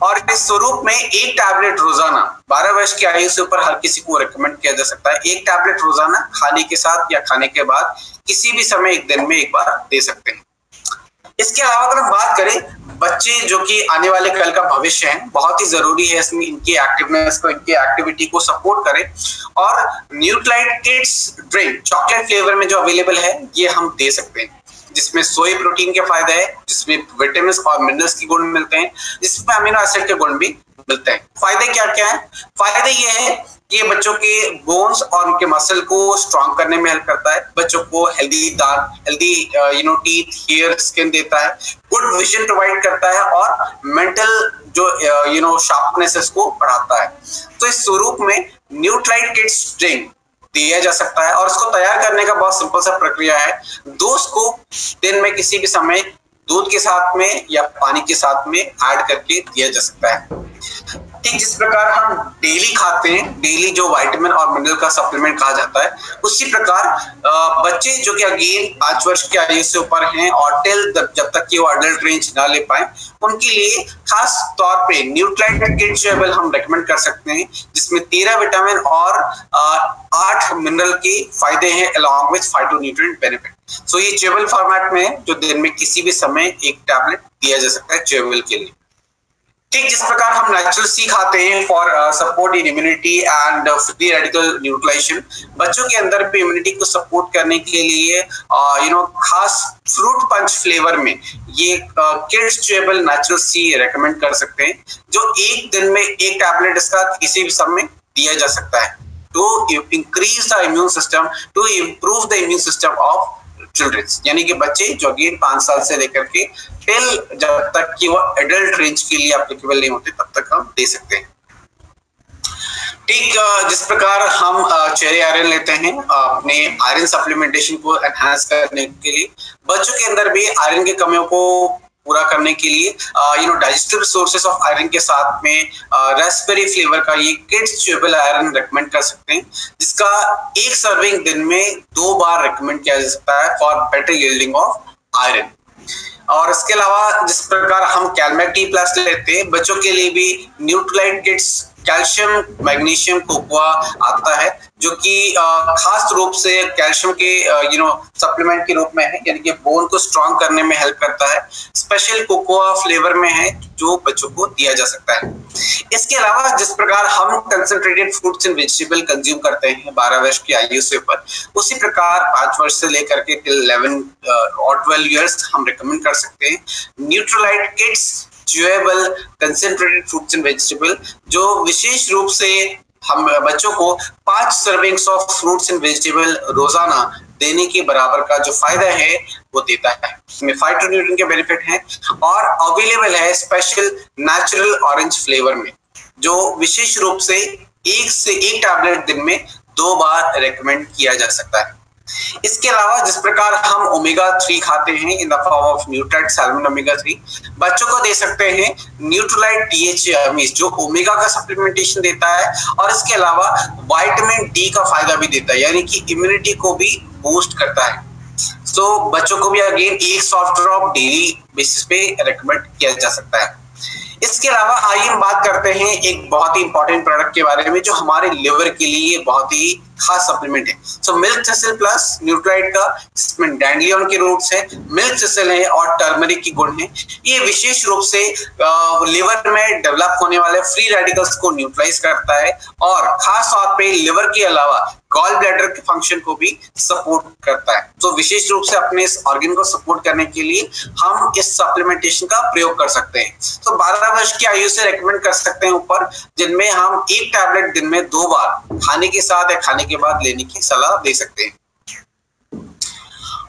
और इस स्वरूप में एक टैबलेट रोजाना 12 वर्ष की आयु से ऊपर हर किसी को रेकमेंड किया जा सकता है। एक टैबलेट रोजाना खाने के साथ या खाने के बाद किसी भी समय एक दिन में एक बार दे सकते हैं। इसके अलावा अगर हम बात करें, बच्चे जो कि आने वाले कल का भविष्य है, बहुत ही जरूरी है इसमें इनकी एक्टिवनेस को, इनकी एक्टिविटी को सपोर्ट करें। और न्यूट्राइट किड्स ड्रिंक चॉकलेट फ्लेवर में जो अवेलेबल है ये हम दे सकते हैं, जिसमें सोई प्रोटीन के फायदे हैं, जिसमें विटामिन और मिनरल्स के गुण मिलते हैं, जिसमें अमीनो एसिड के गुण भी मिलते हैं। फायदे क्या क्या है? फायदे ये है कि ये बच्चों के बोन्स और उनके मसल को स्ट्रॉन्ग करने में हेल्प करता है, बच्चों को हेल्दी दांत, हेल्दी टीथ, हेयर, स्किन देता है, गुड विजन प्रोवाइड करता है और मेंटल जो शार्पनेस इसको बढ़ाता है। तो इस स्वरूप में न्यूट्राइट किड्स ड्रिंक दिया जा सकता है और इसको तैयार करने का बहुत सिंपल सा प्रक्रिया है। 2 स्कूप दिन में किसी भी समय दूध के साथ में या पानी के साथ में ऐड करके दिया जा सकता है। ठीक जिस प्रकार हम डेली खाते हैं, डेली जो विटामिन और मिनरल का सप्लीमेंट कहा जाता है, उसी प्रकार बच्चे जो कि अगेन 5 वर्ष की आयु से ऊपर हैं और टिल जब तक कि वो अडल्ट रेंज ना ले पाए, उनके लिए खास तौर पे न्यूट्राइट किड्स चेबल हम रेकमेंड कर सकते हैं, जिसमें 13 विटामिन और 8 मिनरल के फायदे हैं अलॉन्ग विद फाइटोन्यूट्रिएंट बेनिफिट। सो ये चेबल फॉर्मेट में है जो दिन में किसी भी समय एक टैबलेट दिया जा सकता है चेबल के लिए। ठीक जिस प्रकार हम नेचुरल सी खाते हैं for support in immunity and free radical neutralisation, बच्चों के अंदर पे इम्यूनिटी को सपोर्ट करने के लिए खास फ्रूट पंच फ्लेवर में ये किड्स चेबल नेचुरल सी रेकमेंड कर सकते हैं, जो एक दिन में एक टैबलेट इसका किसी भी समय दिया जा सकता है to increase the immune system, to improve the immune system of childrens, यानी कि बच्चे जो अगेन 5 साल से लेकर के टिल जब तक कि वो एडल्ट रेंज के लिए एप्लीकेबल नहीं होते तब तक हम दे सकते हैं। ठीक जिस प्रकार हम चेरी आयरन लेते हैं अपने आयरन सप्लीमेंटेशन को एनहांस करने के लिए, बच्चों के अंदर भी आयरन की कमियों को पूरा करने के लिए डाइजेस्टिव सोर्सेस ऑफ आयरन के साथ में रास्पबेरी फ्लेवर का ये किड्स च्यूएबल आयरन रेकमेंड कर सकते हैं, जिसका एक सर्विंग दिन में 2 बार रेकमेंड किया जा सकता है for better yielding of iron. और इसके अलावा जिस प्रकार हम कैलमेट टी प्लस लेते हैं, बच्चों के लिए भी Nutrilite kids calcium magnesium cocoa आता है, जो कि खास रूप से कैल्शियम के सप्लीमेंट के रूप में है, यानी कि बोन को स्ट्रॉन्ग करने में हेल्प करता है। स्पेशल कोकोआ फ्लेवर में है जो बच्चों को दिया जा सकता है। इसके अलावा जिस प्रकार हम concentrated fruits and vegetable consume करते हैं 12 वर्ष की आयु से ऊपर, उसी प्रकार 5 वर्ष से लेकर के टिल 11 और 12 इयर्स हम रिकमेंड कर सकते हैं Nutrilite kids chewable concentrated fruits and vegetable, जो विशेष रूप से हम बच्चों को 5 servings of fruits and vegetable रोजाना देने के बराबर का जो फायदा है वो देता है। इसमें फाइटोन्यूट्रिएंट के बेनिफिट हैं और अवेलेबल है स्पेशल नेचुरल ऑरेंज फ्लेवर में, जो विशेष रूप से 1 टैबलेट दिन में 2 बार रेकमेंड किया जा सकता है। इसके अलावा जिस प्रकार हम ओमेगा 3 खाते हैं in the form of Nutrilite salmon omega 3, बच्चों को दे सकते हैं न्यूट्रीलाइट डीएचए अमीज, जो ओमेगा का सप्लीमेंटेशन देता है और इसके अलावा विटामिन डी का फायदा भी देता है, यानी कि इम्यूनिटी को भी बूस्ट करता है। तो बच्चों को भी again 1 soft drop daily basis पे रेकमेंड किया जा सकता है। इसके अलावा आइए हम बात करते हैं एक बहुत ही इंपॉर्टेंट प्रोडक्ट के बारे में, जो हमारे लिवर के लिए बहुत ही खास सप्लीमेंट है। सो मिल्क थिसल प्लस न्यूट्राइट का, जिसमें डैंडलियन के रूट्स है, मिल्क थिसल है और टर्मरिक की गुण है। ये विशेष रूप से लिवर में डेवलप होने वाले फ्री रेडिकल्स को न्यूट्रलाइज करता है और खास तौर पे लिवर के अलावा गॉल ब्लैडर के फंक्शन को भी सपोर्ट करता है। तो विशेष रूप से अपने इस ऑर्गन को सपोर्ट करने के लिए हम इस सप्लीमेंटेशन का प्रयोग कर सकते हैं। तो 12 वर्ष की आयु से रेकमेंड कर सकते हैं ऊपर, जिनमें हम 1 टैबलेट दिन में 2 बार खाने के साथ या खाने के बाद लेने की सलाह दे सकते हैं।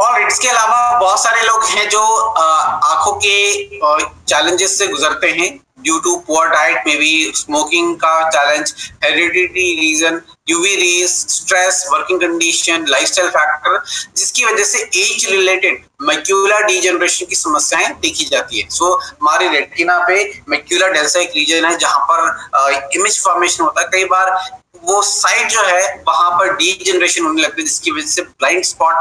और इसके अलावा बहुत सारे लोग हैं जो आंखों के चैलेंजेस से गुजरते हैं due to poor diet, may be smoking का challenge, heredity reason, UV rays, stress, working condition, lifestyle factor, जिसकी वजह से एज रिलेटेड मैक्यूलर डीजनरेशन की समस्याएं देखी जाती है। सो हमारे रेटिना पे मैक्यूलर डेल्सा एक रीजन है जहां पर इमेज फॉर्मेशन होता है। कई बार वो साइड जो है वहां पर डीजनरेशन होने लगती है, जिसकी वजह से ब्लाइंड स्पॉट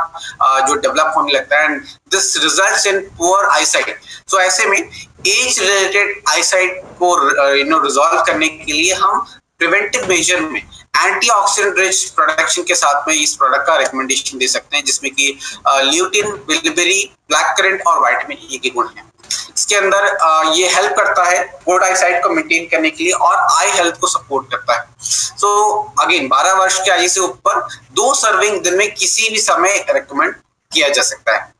जो डेवलप होने लगता है and this results in poor eyesight. So ऐसे में एज रिलेटेड आईसाइट को रिजॉल्व करने के लिए हम प्रिवेंटिव मेजर में एंटीऑक्सीडेंट रिच प्रोडक्शन के साथ में इस प्रोडक्ट का रिकमेंडेशन दे सकते हैं, जिसमें कि ल्यूटिन, बिलिबेरी, ब्लैक करंट और विटामिन ई के गुण हैं। इसके अंदर ये हेल्प करता है गुड आई साइट को मेंटेन करने के लिए और आई हेल्थ को सपोर्ट करता है। सो अगेन 12 वर्ष की आयु से ऊपर 2 सर्विंग दिन में किसी भी समय रिकमेंड किया जा सकता है।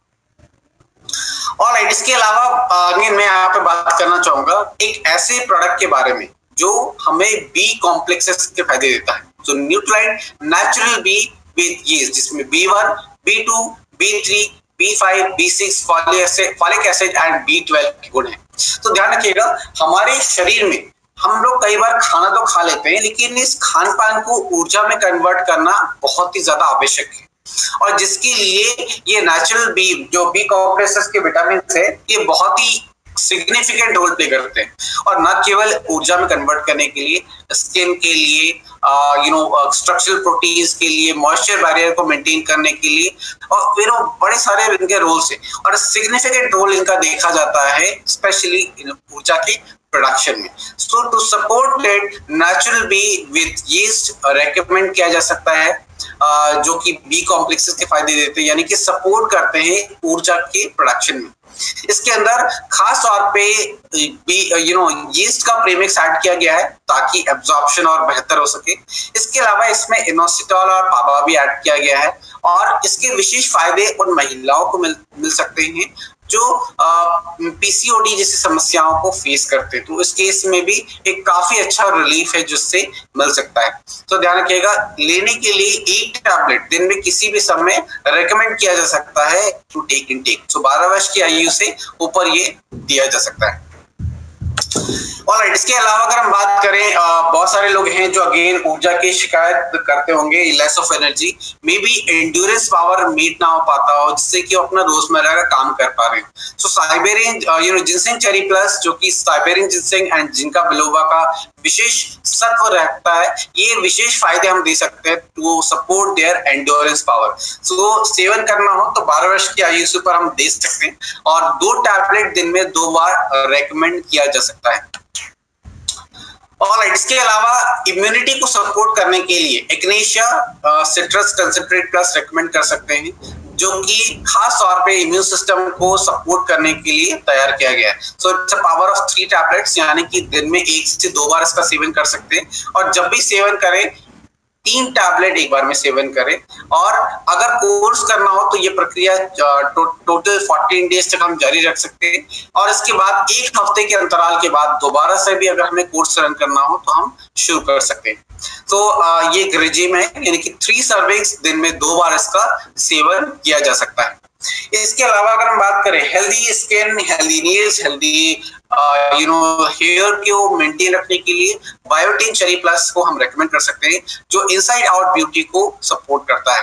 ऑलराइट, इसके अलावा अगेन मैं यहाँ पे बात करना चाहूंगा एक ऐसे प्रोडक्ट के बारे में जो हमें बी कॉम्प्लेक्सेस के फायदे देता है। तो Nutrilite natural B with yeast, जिसमें B1, B2, B3, B5, B6, folic acid and B12 के गुण हैं। तो ध्यान रखिएगा, हमारे शरीर में हम लोग कई बार खाना तो खा लेते हैं, लेकिन इस खान पान को ऊर्जा में कन्वर्ट करना बहुत ही ज्यादा आवश्यक है और जिसके लिए ये नेचुरल बी जो बी कॉम्प्लेक्सेस के विटामिन है ये बहुत ही सिग्निफिकेंट रोल प्ले करते हैं और न केवल ऊर्जा में कन्वर्ट करने के लिए, स्किन के लिए, स्ट्रक्चरल प्रोटीन्स के लिए, मॉइस्चर बैरियर को मेंटेन करने के लिए और बड़े सारे इनके रोल्स हैं और सिग्निफिकेंट रोल इनका देखा जाता है स्पेशली ऊर्जा के प्रोडक्शन में। So to support it natural B with yeast recommend किया जा सकता है, जो कि बी कॉम्प्लेक्सेस के फायदे देते हैं, यानी कि सपोर्ट करते हैं ऊर्जा के प्रोडक्शन में। इसके अंदर खास तौर पे यीस्ट का प्रीमिक्स ऐड किया गया है ताकि एब्जॉर्प्शन और बेहतर हो सके। इसके अलावा इसमें इनोसिटॉल और पाबा भी ऐड किया गया है और इसके विशेष फायदे उन महिलाओं को मिल सकते हैं जो पीसीओडी जैसी समस्याओं को फेस करते हैं, तो इस केस में भी एक काफी अच्छा रिलीफ है जिससे मिल सकता है। तो ध्यान रखिएगा, लेने के लिए एक टैबलेट दिन में किसी भी समय रेकमेंड किया जा सकता है टू टेक इन टेक। सो 12 वर्ष की आयु से ऊपर ये दिया जा सकता है। ऑलराइट, इसके अलावा अगर हम बात करें, बहुत सारे लोग हैं जो अगेन ऊर्जा की शिकायत करते होंगे, less of energy, may be endurance power meet ना हो पाता हो जिससे कि वो अपना रोजमर्रा का काम कर पा रहे हो। सो साइबेरियन जिनसेंग चेरी प्लस, जो कि साइबेरियन जिनसेंग एंड जिंका बिलोबा का विशेष सत्व रहता है, ये विशेष फायदे हम दे सकते हैं to support their endurance power. So seven करना हो तो 12 वर्ष की आयु से ऊपर हम दे सकते हैं और 2 टैबलेट दिन में 2 बार रेकमेंड किया जा सकता है। और इसके अलावा इम्यूनिटी को सपोर्ट करने के लिए एक्नेशिया सिट्रस कंसंट्रेट प्लस रेकमेंड कर सकते हैं, जो कि खास तौर पे इम्यून सिस्टम को सपोर्ट करने के लिए तैयार किया गया है। So it's a power of 3 tablets, यानी कि दिन में 1 से 2 बार इसका सेवन कर सकते हैं और जब भी सेवन करें 3 टैबलेट एक बार में सेवन करें। और अगर कोर्स करना हो तो ये प्रक्रिया टोटल 14 डेज तक हम जारी रख सकते हैं और इसके बाद 1 हफ्ते के अंतराल के बाद दोबारा से भी अगर हमें कोर्स रन करना हो तो हम शुरू कर सकते हैं। तो ये एक रिजीम है, यानी कि 3 सर्विंग्स दिन में 2 बार इसका सेवन किया जा सकता है। इसके अलावा अगर हम बात करें healthy skin, healthy nails, healthy hair को मेंटेन रखने के लिए बायोटिन चेरी प्लस को हम रेकमेंड कर सकते हैं, जो इनसाइड आउट ब्यूटी को सपोर्ट करता है।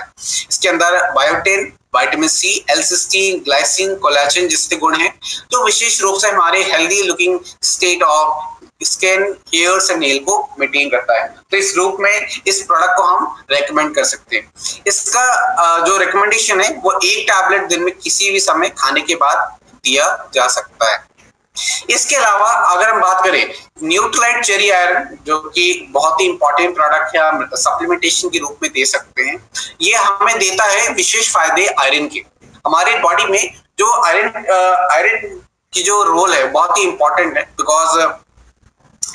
इसके अंदर biotin, vitamin C, L cysteine, glycine, collagen जैसे गुण हैं जो विशेष रूप से हमारे healthy looking state of skin, hairs and nail को मेंटेन करता है। तो इस रूप में इस प्रोडक्ट को हम रेकमेंड कर सकते हैं। इसका जो रिकमेंडेशन है वो 1 टैबलेट दिन में किसी भी समय खाने के बाद दिया जा सकता है। इसके अलावा अगर हम बात करें न्यूट्रालाइट चेरी आयरन, जो कि बहुत ही इंपॉर्टेंट प्रोडक्ट है, हम सप्लीमेंटेशन के रूप में दे सकते हैं। ये हमें देता है विशेष फायदे आयरन के। हमारे बॉडी में जो आयरन की जो रोल है बहुत ही इंपॉर्टेंट है, बिकॉज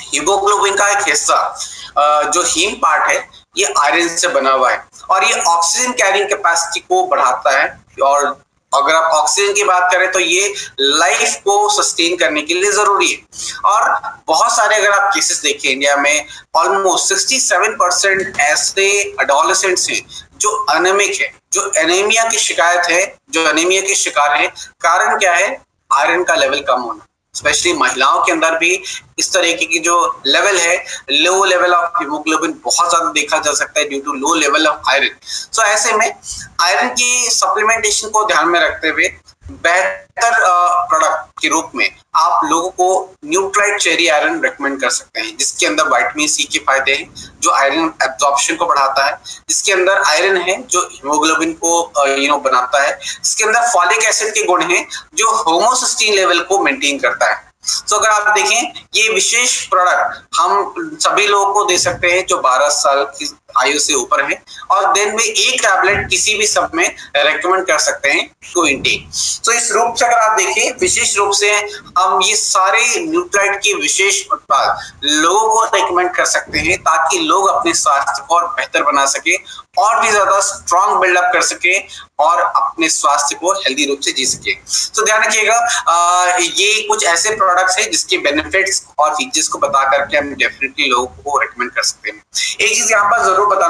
हीमोग्लोबिन का एक हिस्सा जो हीम पार्ट है ये आयरन से बना हुआ है और ये ऑक्सीजन कैरिंग कैपेसिटी को बढ़ाता है। और अगर आप ऑक्सीजन की बात करें तो ये लाइफ को सस्टेन करने के लिए जरूरी है। और बहुत सारे अगर आप केसेस देखें इंडिया में, ऑलमोस्ट 67% ऐसे एडोलेसेंट्स हैं जो एनेमिक है, जो एनीमिया की शिकायत है, जो एनीमिया के शिकार है। कारण क्या है? आयरन का लेवल कम होना। स्पेशली महिलाओं के अंदर भी इस तरीके की जो लेवल है, लो लेवल ऑफ हीमोग्लोबिन बहुत ज्यादा देखा जा सकता है due to low level of iron. So ऐसे में आयरन की सप्लीमेंटेशन को ध्यान में रखते हुए बेहतर प्रोडक्ट के रूप में आप लोगों को न्यूट्रालाइट चेरी आयरन रेकमेंड कर सकते हैं, जिसके अंदर विटामिन सी के फायदे हैं जो आयरन एब्जॉर्प्शन को बढ़ाता है, जिसके अंदर आयरन है जो हीमोग्लोबिन को बनाता है, जिसके अंदर फॉलिक एसिड के गुण हैं जो होमोसिस्टीन लेवल को मेंटेन करता है। तो अगर आप देखें ये विशेष प्रोडक्ट हम सभी लोगों को दे सकते हैं जो 12 साल की आयु से ऊपर है और दिन में 1 टैबलेट किसी भी समय रेकमेंड कर सकते हैं टू इनटेक। तो इस रूप से अगर आप देखें विशेष रूप से हम ये सारे न्यूट्रालाइट के विशेष उत्पाद लोगों को रेकमेंड कर सकते हैं ताकि लोग अपने स्वास्थ्य को और बेहतर बना सके और भी ज्यादा स्ट्रॉन्ग बिल्डअप कर सके और अपने स्वास्थ्य को हेल्दी रूप से जी सके। तो ध्यान रखिएगा ये कुछ ऐसे प्रोडक्ट्स हैं जिसके बेनिफिट्स और फीचर्स को बता करके हम डेफिनेटली लोगों को रेकमेंड कर सकते हैं। एक चीज यहाँ पर जरूर बता